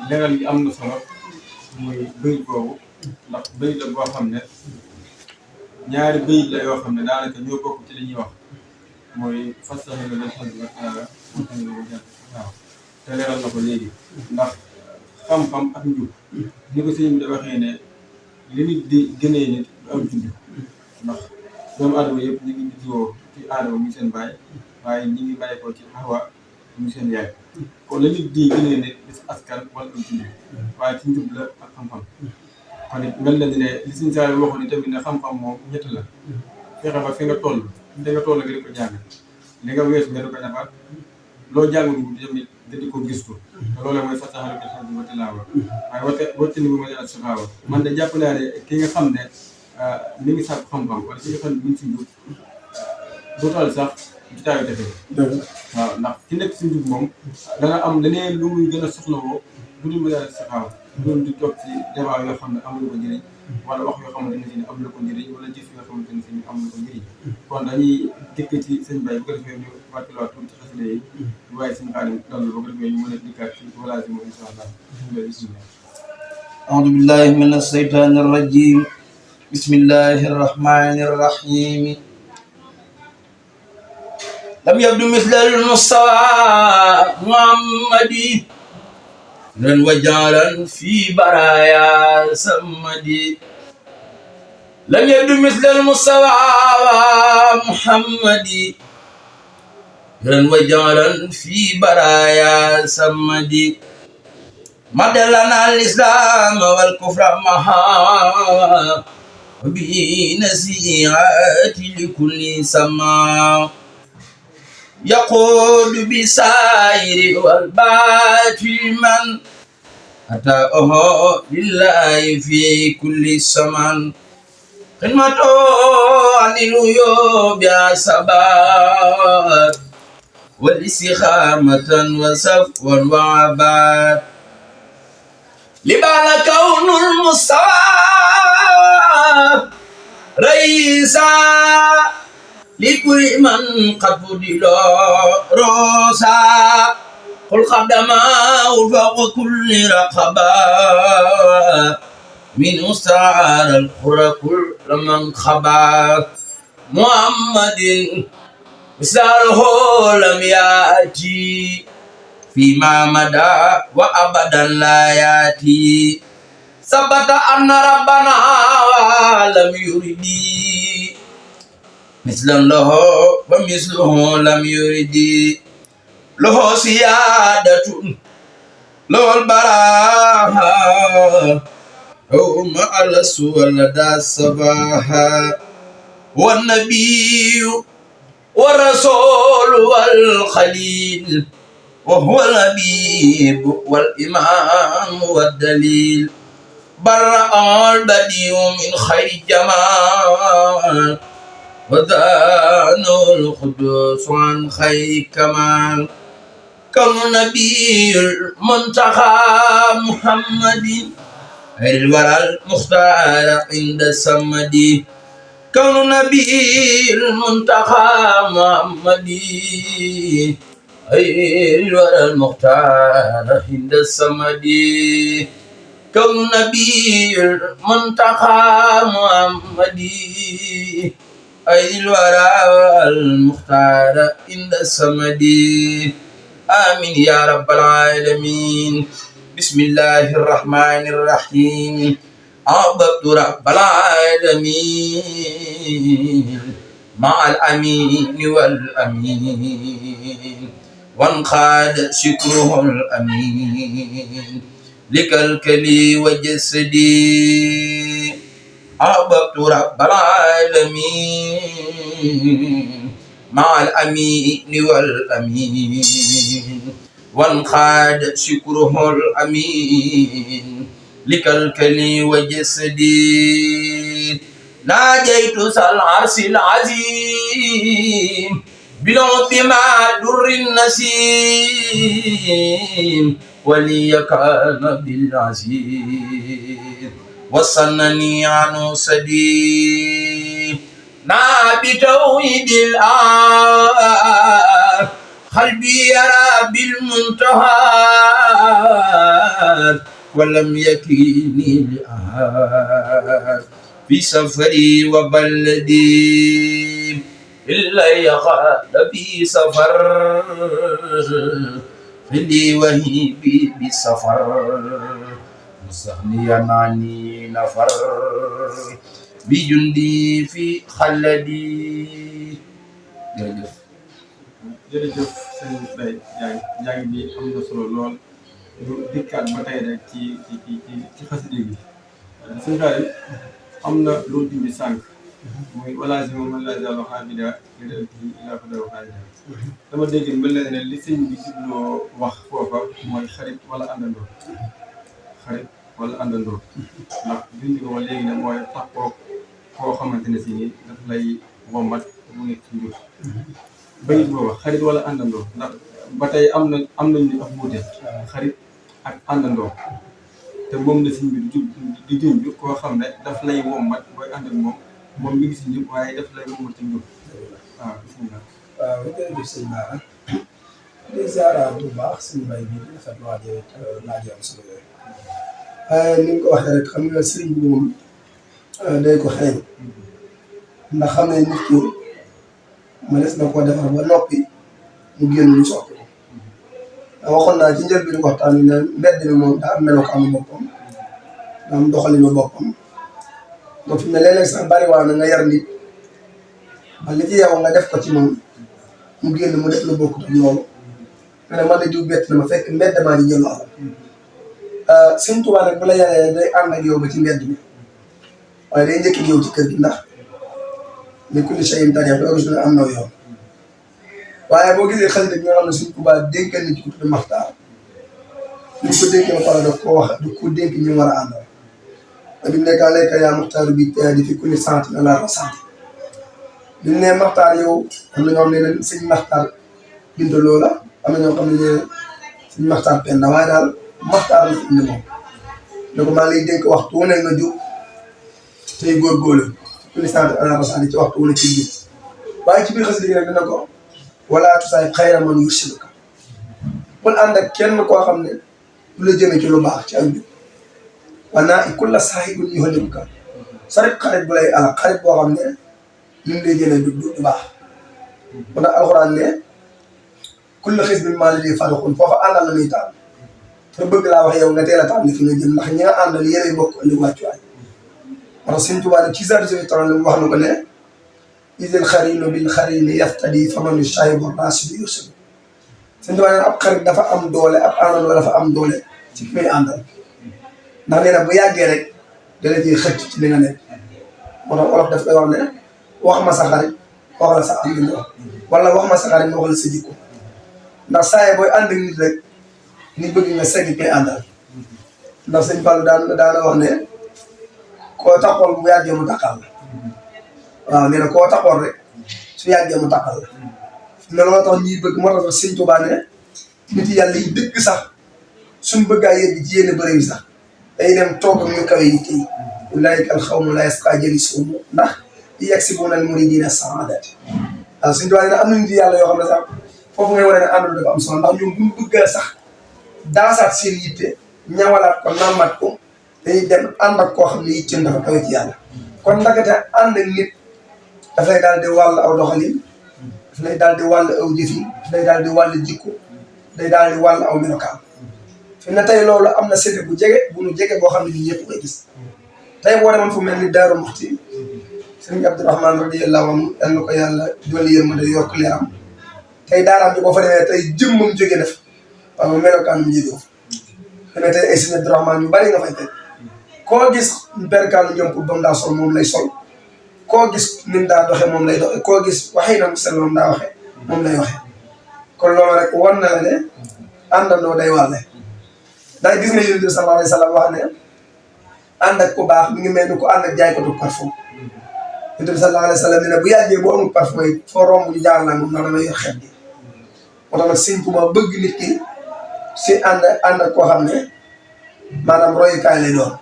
leeral yi am na solo muy bëyit boobu ndax bëyit la boo xam ne ñaari bëyit la yoo xam ne daanaka ñoo bokk ci li ñuy wax mooy fasta'iinu billahi waaw te leeral na ko léegi ndax xam-xam ak njub ni ko sëñ bi da waxee ne li nit di gënee nit du am jund ndax doomu aadama yëpp ñu ngi juddoo ci aadama muy seen baay waaye ñi ngi bàyyi ko ci Hawa muy seen yaay kon la nit di gënee nit di askan wala am jund waaye ci njub la ak xam-xam kon it mel na ni ne li suñ saa waxoon ni tamit ne xam-xam moom ñett la fexe ba fi nga toll nga di ko jàng li nga weesu nga di ko defaat loo jàngul tamit nga di ko gistu te loolu mooy fasaxal bi xam wati laa wax waaye wate ni bu ma jëlaat saxaawa man de jàpp naa ne ki nga xam ne mi ngi sàkk xam-xam wala ki nga xam ne mi ngi si njub dootal sax jotaayu defee waaw ndax ki nekk si njub moom dana am leneen lu muy gën a soxlawoo lu dul ma jëlaat saxaawa loolu di toog ci débat yoo xam ne amul ko njëriñ wala wax yoo xamante ne si am na ko njëriñ wala jëf yoo xamante ne si am na ko njëriñ kon dañuy dëkk ci sëñ Baye bu ko defee ñu wàcciwaat tuuti ci xasida yi ñu waaye sëñ Xaadim dallu bu ko defee ñu mën a dikkaat ci wala si moom incha allah bismillah أعوذ بالله من الشيطان الرجيم بسم الله الرحمن الرحيم لم يبدو مثل المستوى محمد من وجعلا في برايا سمدي لم يبدو مثل المستوى محمد من وجعلا في برايا سمدي مد لنا الإسلام والكفر معا وبنصيحة لكل سما يقود بسائر والباطل من أتاه لله في كل زمان خدمته عن العيوب يا سبات والاستقامة وصفوا وعباد لبان كون المستوى رئيسا لكل من قد فضل روسا قل خدمه فوق كل رقبة من أسرار القرى كل من خبا محمد مثاله لم يأتي فيما مدى وأبدا لا يأتي ثبت أن ربنا لم يرد مثلا له ومثله لم يرد له سيادة له البراءة هم على السؤال دا الصباح والنبي والرسول والخليل وهو الحبيب والإمام والدليل برأ البديع من خير جمال وذانه القدوس عن خير كمال كون النبي المنتخى محمد الورى المختار عند الصمد كون النبي المنتخى محمد الورى المختار عند الصمد كون النبي المنتخى محمد الورى المختار عند الصمد آمين يا رب العالمين بسم الله الرحمن الرحيم عبدت رب العالمين مع الأمين والأمين وانقاد شكره الأمين لكلكلي وجسدي عبدت رب العالمين مع الأمين والأمين وانقاد شكره الأمين لكلكلي وجسدي ناجيت العرش العظيم بلغت ما در النسيم ولي كان بالعزيز وصنني عن سديد بتوحيد قلبي يرى بالمنتهى ولم يكلني لأحد في سفري وبلدي إلا يغاد في سفر خلي وهيبي بسفر مستغنيا عني نفر بجندي في خلدي. jërëjëf sëñ Mbaye jàng bi am na solo lool ñu dikkaat ba tey rek ci xasida gi sëñ Xaadim am na loolu dindi sànq muy wala si moom la jàll xaabida li laa ko daw xaabida dama dégg mel na ne li sëñ bi jubloo wax foofa mooy xarit wala àndandoo ndax dindi ko ma léegi ne mooy taxoo koo xamante ne si ni daf lay wommat mu nekk ci njur bayit booba xarit wala àndandoo ndax ba tey am nañu ak wuute xarit ak àndandoo te moom la siñ bi di junj koo xam ne daf lay wommat booy ànd ak moom mi ngi si njub waaye daf lay wommat ci njub waaw bismillah. waaw jërëjëf sëñ Bara di ziara bu baax sëñ Mbaye bi di rafet laaj am solo yooyu ni nga ko waxee rek xam nga sëriñ bi moom day ko xeeñ ndax xam ne nit ki mënees na koo defar ba noppi mu génn ñu soppi ko waxoon naa ci njëlbéenu waxtaan bi ne mbedd mi moom daa am melokaanu boppam daa am doxalinu boppam ba fi mu ne léeg-léeg sax bariwaa na nga yar nit ba li ci yow nga def ko ci moom mu génn mu def lu bokkut ak loolu nga ne man de diw bett na ma fekk mbedd maa di jël wàllam Sëñ Tuubaa nag bu la yaree day ànd ak yow ba ci mbedd mi waaye day njëkk yow ci kër gi ndax li kulli shay'in tariiq doo gis ne am na yoon waaye boo gisee xasida bi nga xam ne Sëñ Tuubaa dénkal ni ci ku tudd Maxtaar ñu ko dénkee ba pare daf koo wax daf ko dénk ñu war a àndal te bi mu nekk alayka yaa Maxtaar bi di fi kulli santi na laa ko santi bi mu ne Maxtaar yow am na ñoo xam ne leen sëñ Maxtaar binta loola am na ñoo xam ne leen sëñ Maxtaar Penda waaye daal Maxtaar la fi indi moom ne ko maa ngi lay dénk waxtu wu ne nga jóg tey góorgóorlu kulli sant ala basani ci waxtu wu ne ci jóg waaye ci biir xasida gi nag dina ko wala tusaay xayra man yursiduka bul ànd ak kenn koo xam ne du la jëme ci lu baax ci ak jóg wanaa i kulla saahibun yuhlimuka sarit xarit bu lay ala xarit boo xam ne ñu lay jëme du baax mu tax alxuraan ne kulla xisbin maa ladayhim farihun foofa àndal la muy taal te bëgg laa wax yow nga teel a tànn fi nga jëm ndax ñi nga àndal yéenay bokk ëllëg wàccuwaay parce que Sëñ Tuubaa ne ci zarjori taala wax na ko ne idil xarinu bil xarini yaftadi faman yushaahibu rasidu yusibu Sëñ Tuubaa ne ab xarit dafa am doole ab àndandoo dafa am doole ci ki muy àndal ndax nee na bu yàggee rek dana ciy xëcc ci li nga nekk moo tax olof daf koy wax ne wax ma sa xarit wax la sa àndandoo wala wax ma sa xarit ma wax la sa jikko ndax saa booy ànd ak nit rek ni bëgg nga segg koy àndal ndax sëñ Fallou daana wax ne koo taxool bu yàggee mu taxal la waaw nee na koo taxool rek su yàggee mu taxal la ne loolu tax ñuy bëgg moo tax sëñ Tuubaa ne nit yàlla yi dëgg sax suñ bëggaa yëgg ci yenn bëri yi sax day dem toog ak ñu kawe yi tey ulaa'ika al-qawmu laa yasqaa jalisuhum ndax yaksibuuna al-muriidiina as-sa'aadata waaw sëñ Tuubaa ne am na nit yàlla yoo xam ne sax foofu ngay wane ne àndul dafa am solo ndax ñoom buñ bëggaa sax daasaat seen yitte ñawalaat ko nammat ko dañuy dem ànd ak koo xam ne yitteem dafa kawe ci yàlla kon ndakate ànd ak nit daf lay daal di wàll aw doxalin daf lay daal di wàll aw jëfin daf lay daal di wàll jikko day daal di wàll aw melokaan fi ne tey loolu am na séddee bu nu jege boo xam ne ñun ñëpp koy gis tey boo demoon fu mel ni Daaru Muxti sëriñ Abdourahmane radiyallahu anhu yal na ko yàlla dolli yërmande yokk leeram tey daaraam bi boo fa demee tey jëmmam jóge na fa waaw melokaan mu jóge fa xëy tey ay sëriñ Abdourahmane yu bari nga fay teg koo gis berkaanu njëmp ba mu daa sol moom lay sol koo gis ni mu daa doxe moom lay doxe koo gis waxee na mu sell moom daa waxe moom lay waxe kon loolu rek wan na la ne àndandoo day wàlle ndax gis nga Yonent bi sallallahu alayhi wa sallam wax ne ànd ak ku baax mi ngi mel ni ku ànd ak jaaykatu parfum Yonent bi sallallahu alayhi wa sallam ne bu yàggee boo amul parfum yi foo romb ñu jaar naa moom ndax damay yor xet gi moo tax nag Sëñ Tuubaa bëgg nit ki si ànd ak koo xam ne maanaam royukaay lay doon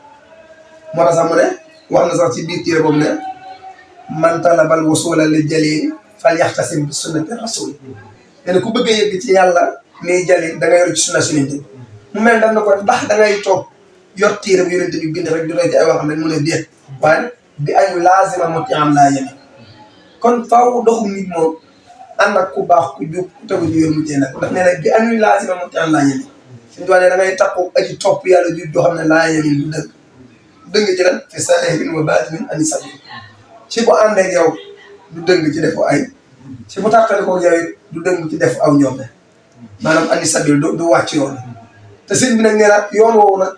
moo tax sax mu ne wax na sax ci biir téere boobu ne man talabal wasula li jalil fal yaxtasim bi sunnati rasul nee na ku bëgg a yëgg ci yàlla muy jalil da ngay yor ci sunna suninte mu mel daf na ko ndax da ngay toog yor téere bu yonente bi bind rek du doy ci ay waxam rek mu ne déet waaye bi ayu laazima muti am laa yemi kon faaw doxu nit moom ànd ak ku baax ku jub ku tegu ci yoon mu cee nag ndax nee na bi ayu laazima muti am laa yemi suñu doonee da ngay takku aji topp yàlla ju joo xam ne laa yemi du dëng ci lan fi sahihin wa baatinin ani sabil ci bu ànd ak yow du dëng ci def ay ci bu tàqale ko yow it du dëng ci def aw ñoom ne maanaam ani sabil du wàcc yoon te sëñ bi nag nee na yoon woowu nag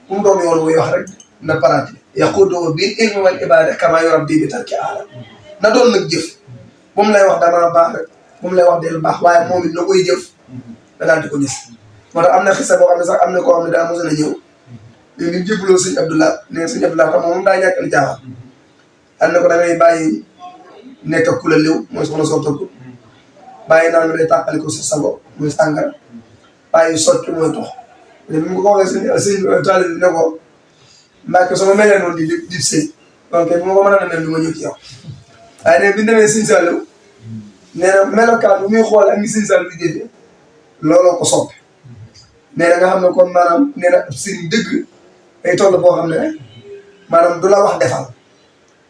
bu mu doon yoon wooyu wax rek na paraati yaqudu bil ilmi wal ibada kama yurabbi bi tarki aala na doon nag jëf bu mu lay wax damaa baax rek bu mu lay wax del baax waaye moom it na koy jëf da daal di ko gis moo tax am na xisa boo xam ne sax am na koo xam ne daa mos a ñëw léegi ñu jébbaloo sëñ Abdoulaye nee sëñ Abdoulaye xam moom daa ñàkkal jaaxal am na ko da ngay bàyyi nekk ak ku la léew mooy soxna soo tëgg bàyyi naan nga day tàqali ko sa sago muy sàngara bàyyi socc mooy tox léegi bi mu ko waxee sëñ taalib bi ne ko Mbacke soo ma melee noonu di sëy donc bu ma ko mën a mel du ma ñëw ci yow waaye ne bi ñu demee sëñ Saliou nee na melokaan bi muy xool ak ni sëñ Saliou di jëfee looloo ko soppi nee na nga xam ne kon maanaam nee na sëñ dëgg day toll boo xam ne maanaam du la wax defal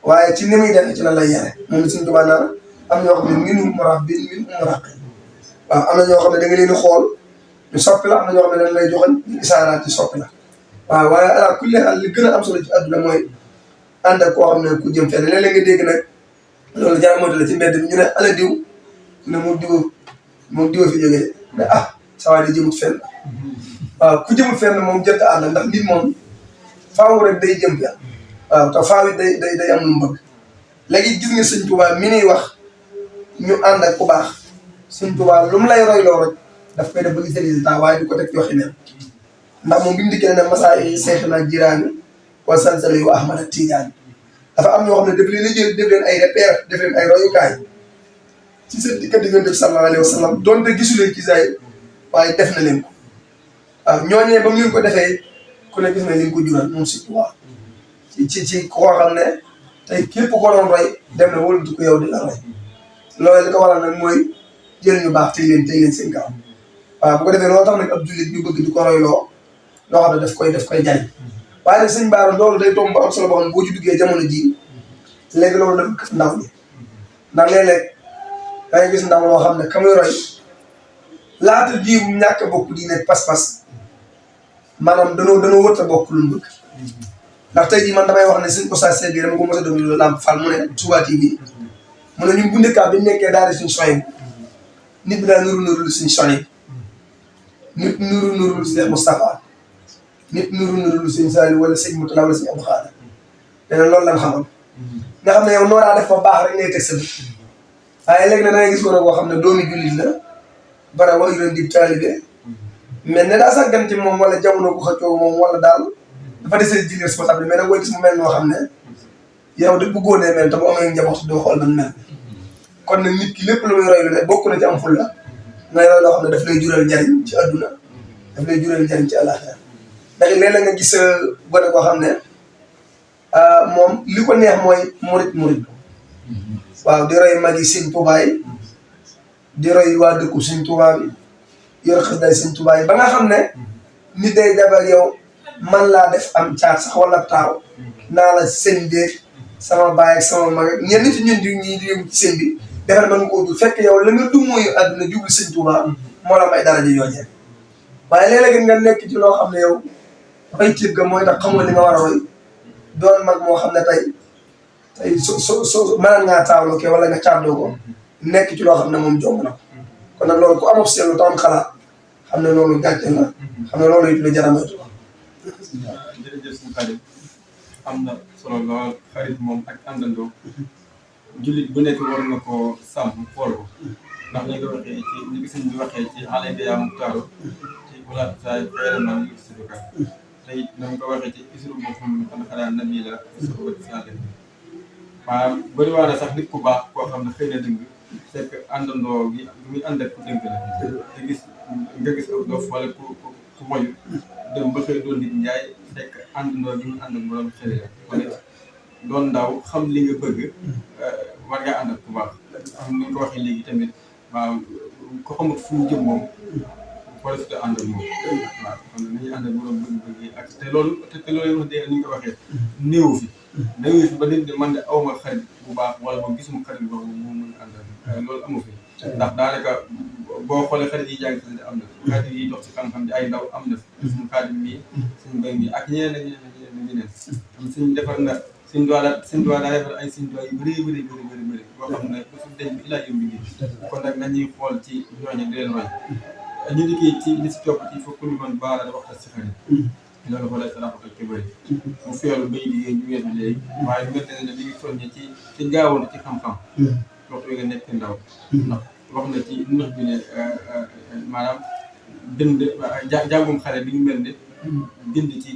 waaye ci ni muy defee ci la lay yare moom suñu tubaab naan am ñoo xam ne minhum murabbin minhum muraqin waaw am na ñoo xam ne da nga leen di xool ñu soppi la am na ñoo xam ne dañ lay joxal ñu isaaraat ci soppi la waaw waaye ala kulli haal li gën a am solo ci àdduna mooy ànd ak koo xam ne ku jëm fenn léeg-léeg nga dégg nag loolu jaar moo la ci mbedd bi ñu ne ala diw ne moom diw fi jógee de mais saa waay di jëmut fenn waaw ku jëmut fenn moom jënd ànd ndax nit moom faaw rek day jëm fenn waaw te faaw it day am lu mu bëgg léegi gis nga sëñ Tuubaa mi nuy wax ñu ànd ak ku baax sëñ Tuubaa lu mu lay royloo rek daf koy def ba gis résultat waaye du ko teg yoo xam ne ndax moom bi mu dikkee ne masaa yi Seexna Jiraani wa Salsali wa Ahmad Tijaani dafa am ñoo xam ne daf leen a jël def leen ay repère def leen ay royukaay ci seen diggante bi sallallahu alayhi wa sallam donte gisu leen ci say waaye def na leen ko waaw ñooñee ba mu leen ko defee ku ne gis na leen ko jural moom si Tuubaa ci koo xam ne tey képp ko doon roy dem na wala du ko yow di la roy loolu li ko waral nag mooy jël ñu baax tey leen seen kaw waaw bu ko defee loolu tax nag ab jullit ñu bëgg di ko roy loo xam ne daf koy jariñ waaye nag sëñ Bara loolu day tomb bu am solo boo xam ne boo ci duggee jamono jii léegi loolu dafa këf ndaw ñi ndax léeg-léeg da ngay gis ndaw loo xam ne ka muy roy laata ji bu ñàkk a bokk di nekk pas-pas maanaam danoo wët a bokk lu mu bëgg ndax tey jii man damay wax ne suñ Oustaz Seck bi dama ko mos a déglu Lamp Fall mu ne Touba TV mu ne ñun bu njëkkaat bi ñu nekkee daal di suñu soñ nit bi daal nuru suñu soñ nit nuru Cheikh Moustapha nit nuru sëñ Saliou wala sëñ Moutala wala sëñ Abdou Khadre dana loolu lañ xamoon nga xam ne yow noo daa def ba baax rek ngay teg sa bët waaye léegi nag da ngay gis ko nag boo xam ne doomi jullit la bara wax yu leen di taalibe mais ne daa sàggan ci moom wala jamono ko xëccoo moom wala daal dafa desee jël responsable mais nag booy gis mu mel noo xam ne yow de bëggoo nee mel te bu amee njaboot doo xool nan mel kon nag nit ki lépp lu muy roy lu ne bokk na ci am fulla ngay roy loo xam ne daf lay jural njariñ ci adduna daf lay jural njariñ ci àllaaxira ndax léeg-léeg nga gis gone koo xam ne moom li ko neex mooy murit waaw di roy mag yi sëñ Tuubaa yi di roy waa dëkku sëñ Tuubaa bi yor xës day sëñ Tuubaa yi ba nga xam ne nit day jabar yow man laa def am caat sax wala taaw naa la sëñ beeg sama baay ak sama mag ak ñenn ci ñun ñii di yëngu ci sëñ bi defal mën nga koo jur fekk yow la nga du mooy àdduna jublu sëñ Tuubaa moo la may daraja yooñee waaye léeg-léeg nga nekk ci loo xam ne yow dafay cib ga mooy tax xamoo li nga war a roy doon mag moo xam ne tey so mënaan ngaa taawloo ke wala nga caabdoo ko nekk ci loo xam ne moom jomb na ko kon nag loolu ku amoon seetlu te am xalaat xam ne loolu gàcce la xam ne loolu it lu jar a moytu. jërëjëf suñu xarit am na solo lool xarit moom ak àndandoo jullit bu nekk war nga ko sàmm xool ko ndax ni nga waxee ci ni nga sëñ bi waxee ci alayka yaa muxtaaro ci wala saay xeeraman yu siduka te it na nga ko waxee ci isru boppam xam xanaa nabi la isru ba saade maanaam bëri waa na sax nit ku baax koo xam ne xëy na dëng fekk àndandoo gi muy ànd ak ku dëng la te gis nga gis aw dof wala ku moyu dem ba xëy doon nit njaay fekk àndandoo gi mu ànd ak borom xel la kon doon ndaw xam li nga bëgg war ngaa ànd ak ku baax am ni nga ko waxee léegi tamit waaw ko xamul fu mu jëm moom wala su te ànd ak moom waaw kon nañuy ànd ak borom bëgg ak te loolu wax dëgg ni nga ko waxee néew fi ba nit de man de awma xarit bu baax wala moom gisuma xarit bu baax moom mën a ànd ak loolu amu fi ndax daanaka boo xoolee xarit yi jàng te am na xarit yi dox ci xam-xam di ay ndaw am na suñu xaadim bi suñu mbéy mi ak ñeneen ak ñeneen am suñu defar na suñu doigt daa defar ay suñu doigt yu bëri boo xam ne su deñ bi ilaa yom bi kon nag nañuy xool ci ñooñu di leen roy ñu di kii ci li si topp ci fokk lu man baala da waxta si xarit loolu fa lay salaxatal ci bëri mu feelu bay liggéey ñu weer bi léegi waaye mel na ne li ngi soññe ci gaawoon ci xam-xam waxtu wi nga nekk ndaw ndax wax na ci ndax bi ne maanaam bind jàngum xale bi ngi mel ne bind ci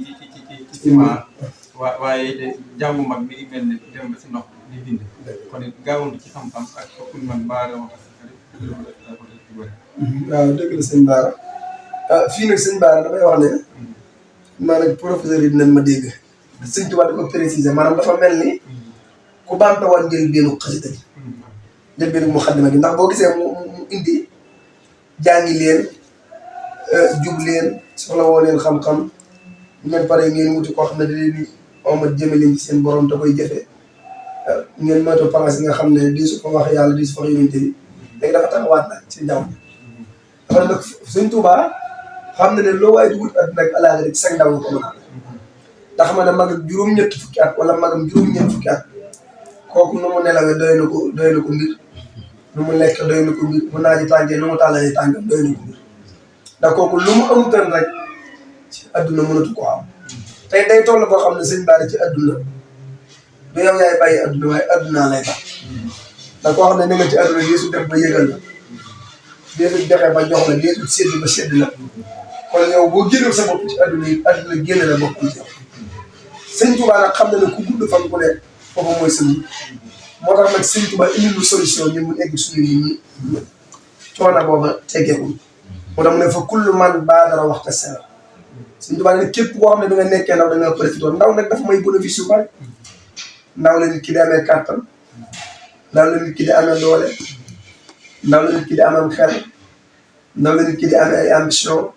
ciment waaye de jàngu mag bi ngi mel ne dem ba si ndox di bind kon it gaawoon ci xam-xam ak fokk lu man baala waxta si xarit loolu fa lay salaxatal ci bëri waaw dëgg la sëñ Bara fii nag sëñ Bara damay wax ne maanaam professeur yi dinañ ma dégg sëñ Tuubaa dafa préciser maanaam dafa mel ni ku baamte woon njëlbéenu xasida gi njëlbéenu muxaddima gi ndax boo gisee mu indi jàngi leen jub leen soxla woo leen xam-xam bu ngeen pare ngeen wuti koo xam ne da leen di omat jëme leen ci seen borom da koy jëfee ngeen moytu place yi nga xam ne di su ko wax yàlla di su ko wax yonente yi léegi dafa taxawaat nag ci njaw dafa nag sëñ Tuubaa xam na ne loo waaye di wut àdduna ak alaaga rek sag ndaw nga ko mën a ndax ma ne magam juróom-ñett fukki at wala magam juróom-ñett fukki at kooku nu mu nelawee doy na ko mbir nu mu lekk doy na ko mbir mu naaji tàngee nu mu tàllalee tàngam doy na ko mbir ndax kooku lu mu amutoon rek ci àdduna mënatu koo am tey day toll boo xam ne sëñ Bara ci àdduna du yow yaay bàyyi àdduna waaye àdduna lay tax ndax koo xam ne ni nga ci àdduna yeesu def ba yëgal la déetul joxe ba jox la déetul sédd ba sédd la kon yow boo génnul sa bopp ci àdduna yi àdduna génne la bopp ci yow sëñ Tuubaa nag xam na ne ku gudd fan ku ne foofu mooy sëñ moo tax nag sëñ Tuubaa indi lu solution ñun mu egg suñu nit ñi coono booba teggeekul moo tax mu ne fa kullu man baadara waxta sera sëñ Tuubaa ne képp koo xam ne bi nga nekkee ndaw da nga profité ndaw nag dafa may bénéfice yu bari ndaw la nit ki di amee kàttan ndaw la nit ki di amee doole ndaw la nit ki di amam xel ndaw la nit ki di amee ay ambition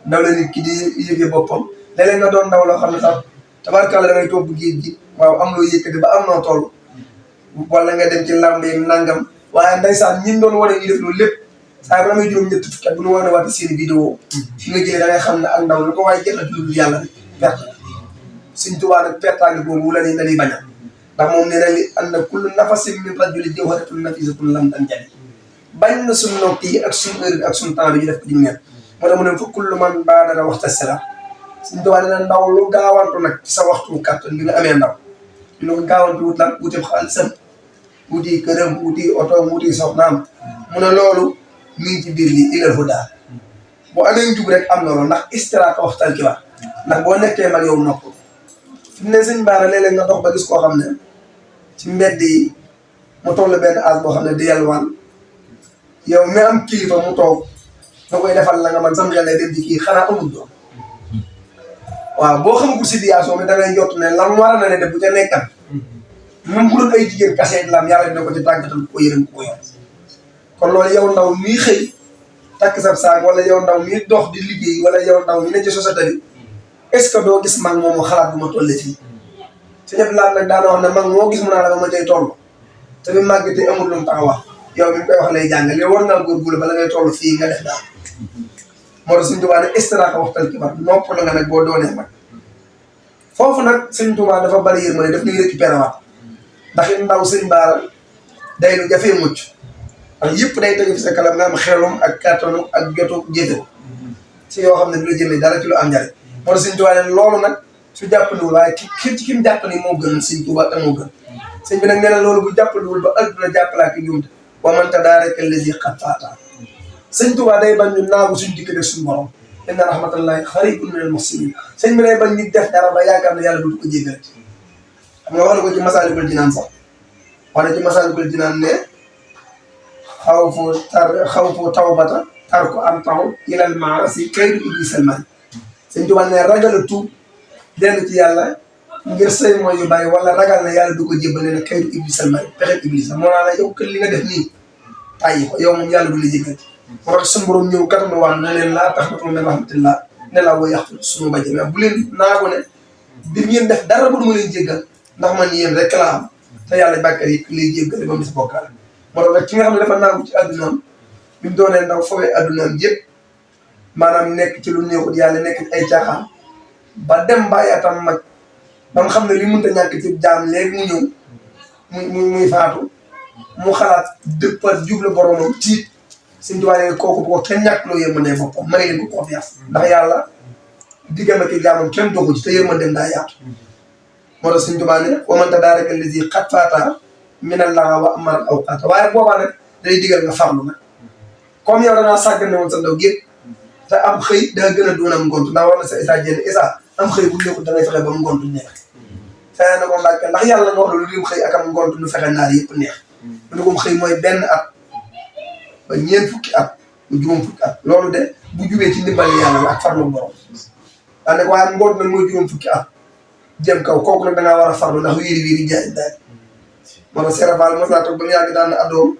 ndaw la nit ki di yëge boppam léeg-léeg nga doon ndaw loo xam ne sax tabarkàlla da ngay toog bu géej gi waaw am loo yëkkati ba am noo toll wala nga dem ci làmb yi nangam waaye ndeysaan ñi doon wane ñu def loolu lépp saa ba amee juróom-ñett fukki at bu ñu wane waate seen vidéo fi nga jëlee da ngay xam ne ak ndaw lu ko waaye jeexal ci lu yàlla rek perte la Sëñ Tuubaa nag pertaange boobu la ni bañ a ndax moom nee na li anna kullu nafasin min rajuli jawharatun nafisatun lam tanjali bañ na suñu nokk yi ak suñu heure bi ak suñu temps bi ñu def ko ci nekk moo tax mu ne fa kullu man baadara waxta sera Sëñ Tuubaa nee na ndaw lu gaawantu nag ci sa waxtu kàttan bi nga amee ndaw ñu ko gaawantu wut lan wuti xaalisam wuti këram wuti oto wuti soxnaam mu ne loolu mi ngi ci biir lii ilal hu daal boo amee njub rek am na loolu ndax istiraaka waxtaan ki wax ndax boo nekkee mag yow nopp fi mu ne Sëñ Bara léeg-léeg nga dox ba gis koo xam ne ci mbedd yi mu toll benn âge boo xam ne di yalwaan yow mi am kilifa mu toog da koy defal la nga man sam xel dem ci kii xanaa amul doom waaw boo xamagul situation bi da ngay jot ne lan war na ne def bu ca nekkat même bu doon ay jigéen kase lam yàlla dina ko ci tàggatal ko yërëm ko yor kon loolu yow ndaw mii xëy takk sab saag wala yow ndaw mii dox di liggéey wala yow ndaw mi ne ci société bi est-ce que doo gis mag moomu xalaat bu ma tolle fii su ñëpp laat nag daana wax ne mag moo gis mu naa la ma tey toll te bi màgg te amul lu mu tax wax yow mi koy wax lay jàngal yow war ngaa góorgóorlu bala ngay toll fii nga def daal moo tax Sëñ Tuubaa ne istiraaka waxtal kibar nopp la nga nag boo doonee mag foofu nag Sëñ Tuubaa dafa bari yërmande daf ñuy récupéré waat ndax it ndaw Sëñ Bara day lu jafee mucc ndax yëpp day tege fi sa kalam nga am xelum ak kàttanu ak jotu jëfe ci yoo xam ne du la jëmee dara ci lu am njariñ moo tax Sëñ Tuubaa ne loolu nag su jàppandiwul waaye ki mu jàpp ni moo gën Sëñ Tuubaa te moo gën sëñ bi nag nee na loolu bu jàppandiwul ba adduna jàppalaa ki jumte wamanta daa rek lazi xat faata Sëñ Tuubaa day bañ ñu naagu suñu dikk def suñu borom inna rahmatullahi xaribun minal muhsinin sëñ bi day bañ nit def dara ba yaakaar ne yàlla du ko jéggal xam nga wax na ko ci Masaalikul Jinaan sax wax na ci Masaalikul Jinaan ne xaw fu tawbata tar ko am taw ilal maasi kaydu iblisal mari Sëñ Tuubaa ne ragal a tuub dellu ci yàlla ngir say mooy yu bàyyi wala ragal na yàlla du ko jébbal ne kaydu iblis al mari pexe iblis la moo naa la yow kër li nga def nii tàyyi ko yow moom yàlla du la jéggal moo tax suñu borom ñëw katama waan na leen laa tax na min rahmatillah ne laa boo yàqu suñu mbàjj mais bu leen naagu ne bi ngeen def dara ba du ma leen jéggal ndax man yéen rek la am te yàlla bàkkar yi lay jéggale ba mu des bokkaale moo tax nag ki nga xam ne dafa naagu ci addunaam bi mu doonee ndaw foowee addunaam yëpp maanaam nekk ci lu neexut yàlla nekk ci ay caaxaan ba dem bàyyaatam mag ba nga xam ne li mënut a ñàkk ci jaam léegi mu ñëw muy faatu mu xalaat dëppat jublu boromam tiit suñ tubaab kooku bu ko kenn ñàkk loo yërmande boppam may leen ko confiance ndax yàlla diggam ak jaamam kenn doxu ci te yërmande daa yaatu moo tax suñ tubaab ne wa man tadaaraka allazi qad faata minallahi wa amara awqaata waaye boobaa nag day digal nga farlu nag comme yow danaa sàggane woon sa ndaw gépp te am xëy daa gën a doon am ngont ndax war na sa isa jenn isa am xëy bu nekkul da ngay fexe ba mu ngont neex fexe na ko mbàkke ndax yàlla nga wax lu lim xëy ak am ngont nu fexe naar yëpp neex lu ko xëy mooy benn at ba ñeent fukki at ba juróom fukki at loolu de bu jubee ci ndimbali yàlla la ak farlu borom daane ko waaye ngont nag mooy juróom fukki at jëm kaw kooku nag dangaa war a farlu ndax wiiri jaay daal moo tax Serapal mos naa toog ba mu yàgg daan na addoom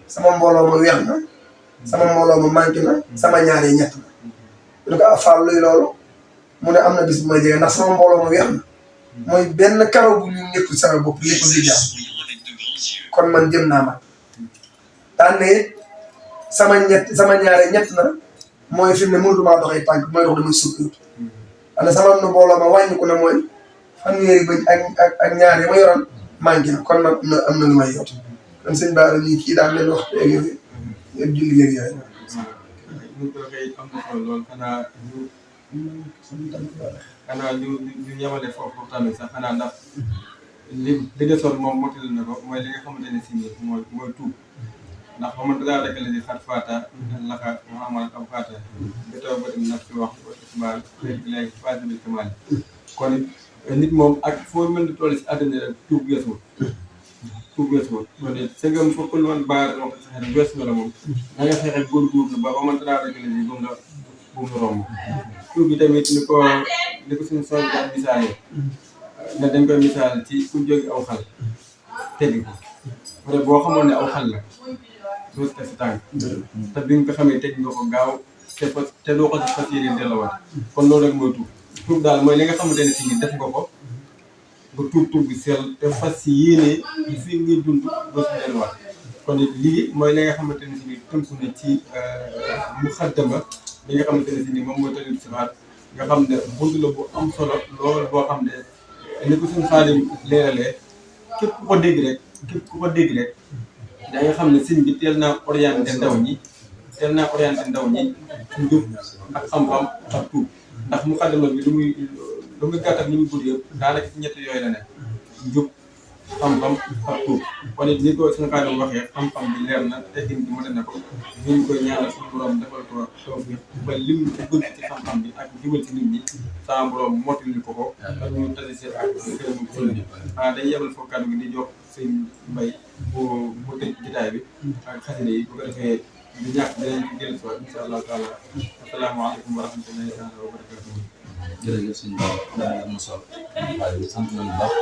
sama mbooloo ma weex na sama mbooloo ma manqué na sama ñaaree ñett na lu ko Fall luy loolu mu ne am na bis bu may jege ndax sama mbooloo ma weex na mooy benn karaw bu ñu nekkul sama bopp lépp di jàpp kon man jëm naa ma daan ne sama ñaaree ñett na mooy fi mu ne mënutuma doxee tànk mooy dox damay sukkandiku ana sama mbooloo ma wàññi ko ne mooy fanweeri bëñ ak ñaar yi ma yoroon manqué na kon nag am na lu may yot kon sëñ Bara nii kii daal leen wax yeeg yooyu yëpp julli yeeg yooyu. ñu ko xëy am na solo lool xanaa ñu yemale foofu tamit sax xanaa ndax li desoon moom mottali na ko mooy li nga xamante ne si nii mooy tuub ndax ba man daa rek la di xat faata laka Muhammad aw faata ba taw ba dem nag ci wax xibaar léegi faata bi kamaal kon nit moom ak foo mën di toll si àddina rek tuub weesuwul kon it sëgam foofu lu man baar wax sax weesu na la moom da nga fexe góorgóorlu ba man daa rek la di bu mu romb tuub bi tamit ni ko suñu soñ daan misaalee ne dañ koy misaal ci ku jóge aw xal teggi ko peut être boo xamoon ne aw xal la doo si teg si tànk te bi nga ko xamee teg nga ko gaaw te doo ko si fas yéene delluwaat kon loolu rek mooy tuub daal mooy li nga xamante ne si ni def nga ko ba tuub bi sell te fas si yéene fii ngay dund doo si delluwaat kon it lii mooy li nga xamante ne si ni tënku na ci mu xaddama li nga xamante ne si ni moom mooy tamit sifaat nga xam ne bunt la bu am solo lool boo xam ne ni ko suñu Xaadim leeralee képp ku ko dégg rek da nga xam ne sëñ bi teel naa orienté ndaw ñi njub ak xam-xam ak tuub ndax mu xaddama bi lu muy gàttal ni muy gudd yëpp daanaka ci ñett yooyu la ne njub xam-xam ak tuub kon it ni ko suñu Xaadim waxee xam-xam bi leer na teggin bi mën na ko ñu ngi koy ñaanal suñu borom defal ko tawfiq ba lim bëgg ci xam-xam bi ak jubal ci nit ñi sama borom mottali ko ko ak ñu tasi see ak kërëm ko dañuy yebal foofu kàddu gi di jox sëñ Mbay bu tëj jotaay bi ak xasida yi bu ko defee du ñàkk dinañ ci jël soit insha allahu taala asalaamaaleykum wa rahmatullahi taala wa barakatuh jërëjëf sëñ Ba daal am na solo waaye sant nañu baax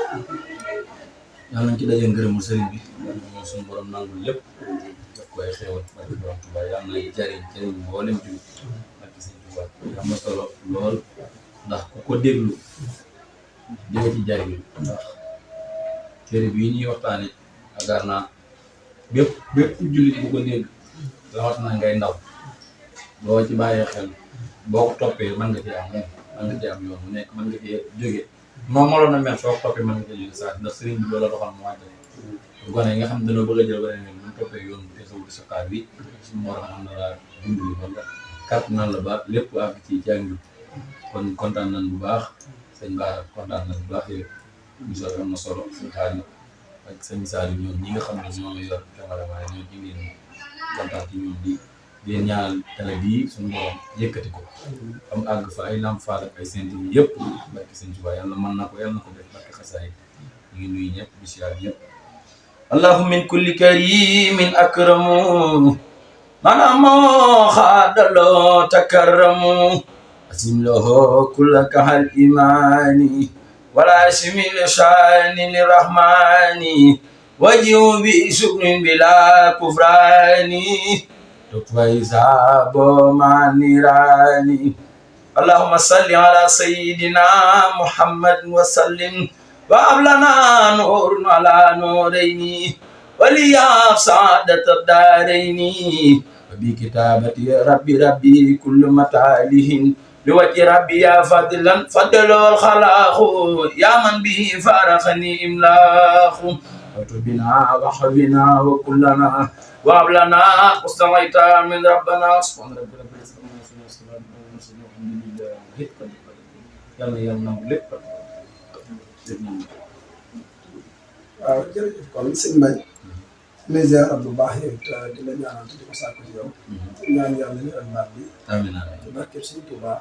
yàlla nañ ci daje ngërëmul sëriñ bi moom suñu borom nangul lépp def ko ay xéewal barke borom Tuubaa yàlla na jariñ mboolem ju barke sëñ Tuubaa am na solo lool ndax ku ko déglu di nga ci jariñu ndax téere bii ñuy waxtaane agaar naa bépp jullit bu ko dégg rawat na ngay ndaw boo ci bàyyee xel boo ko toppee mën nga ci am yoon mu nekk mën nga cee jóge moom maloon na mel soo ko toppee mën nga cee jóge saa ndax sëriñ bi loolu la doxal mu wàññi gone yi nga xam ne dañoo bëgg a jël beneen yoon bu ñu toppee yoon bu teesawul sa kaar bi suñu morom am na laa dimbali ba nga kàtt nan la ba lépp àgg ci jàngi kon kontaan nañ bu baax sëñ Ba kontaan nañ bu baax yow émission bi am na solo sëñ Xaadim ak sëñ Saliou ñoom ñi nga xam ne ñoo yor cameraman ñoo ñu ngi leen kontaan ci ñoom di leen ñaanal télé bii suñu borom yëkkati ko am àgg fa ay lamp faal ak ay senti yi yëpp barke sëñ Tuubaa yàlla mën na ko def barke xasaay ñu ngi nuyu ñëpp di siyaar ñëpp allahu min kulli karimin akramu maanaam moo xaadaloo takarramu أسلم له كل كهل إيماني ولا شمل شان للرحمن وجهه بشكر بلا كفران تطوي صعب مع النيران اللهم صل على سيدنا محمد وسلم وأبلنا نور على نورين وليا سعادة الدارين وبكتابة ربي كل متالهم لوجه ربي يا فضلا فضل الخلاق يا من به فارقني إملاق وتبنا وحبنا وكلنا وابلنا واستويت من ربنا سبحان ربي رب العزة عما يصفون والحمد لله yàlla yàlla nangu lépp. waaw jërëjëf kon sëñ Mbaye lay ziar bu baax yow it di la ñaanal di ko sàkku ci yow ñaan yàlla ñu ak baat bi amiin amiin ci barkeb sëñ Touba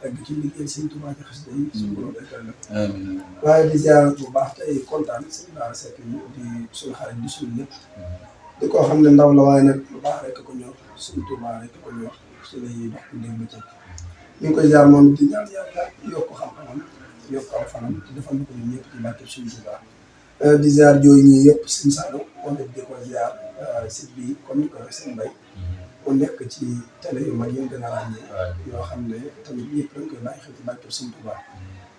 egg ci liggéey sëñ Touba ci xasida yi suñu borom ekkal la amiin waaye di ziar bu baax tey kontaan sëñ Bara Seck yi di suñu xarit di suñu lépp di ko xam ne ndaw la waaye nag lu baax rek ko ñor sëñ Touba rek ko ñor su lay dox ku dégg ba cëg ñu ngi koy ziar moom di ñaan yàlla yokk xam-xamam yokk aw fanam te defal na ko ñun ñëpp ci barkeb sëñ Touba di ziar jooyu ñii yëpp sëñ Saalum moom it di ko ziar site bi comme ni ko waxee sëñ Mbaye mu nekk ci télé yu mag yi gën a ràññee yoo xam ne tamit ñëpp dañ koy bàyyi xel ci barkeb sëñ Touba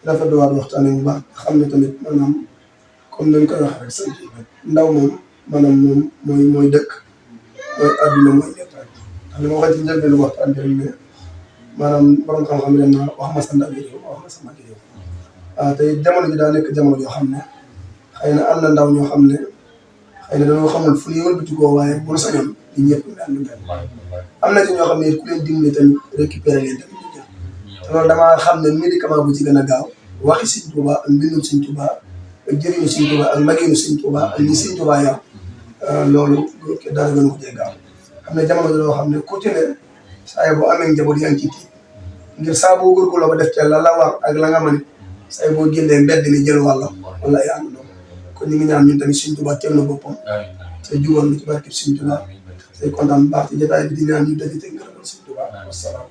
rafetlu waat waxtaan bu baax xam ne tamit maanaam comme nañ koy wax rek sant rek ndaw moom maanaam moom mooy dëkk mooy àdduna mooy lépp rek ndax li ma waxee ci njëlbeenu waxtaan bi rek ne maanaam borom xam-xam yi dem na wax ma sa ndaw yi réew wax ma sa mag yi réew waaw te jamono ji daa nekk jamono yoo xam ne xëy na am na ndaw ñoo xam ne xëy na dañoo xamul fu ñuy wëlbatikoo waaye bu ñu sañoon ñun ñëpp ñu daan lu mel am na ci ñoo xam ne ku leen dimbali tamit récupéré leen tamit ñu jël te loolu damaa xam ne médicament bu ci gën a gaaw waxi Sëñ Touba ak mbindum Sëñ Touba ak jëriñu Sëñ Touba ak mageenu Sëñ Touba ak ñi Sëñ Touba yar loolu dara gën ko cee gaaw xam ne jamono ji loo xam ne ku ci ne saa boo amee njaboot yaa ngi ci tiit ngir saa boo góorgóorloo ba def ca la war ak la nga mën saa boo génnee mbedd mi jël wàllam wala yaa ngi doon kon ñu ngi ñaan ñun tamit Sëñ Touba teel na boppam te jugoon na ci barkeb Sëñ Touba te kontaan bu baax ci jotaay bi di ñaan ñu daje te ngërëmal Sëñ Touba wasalaam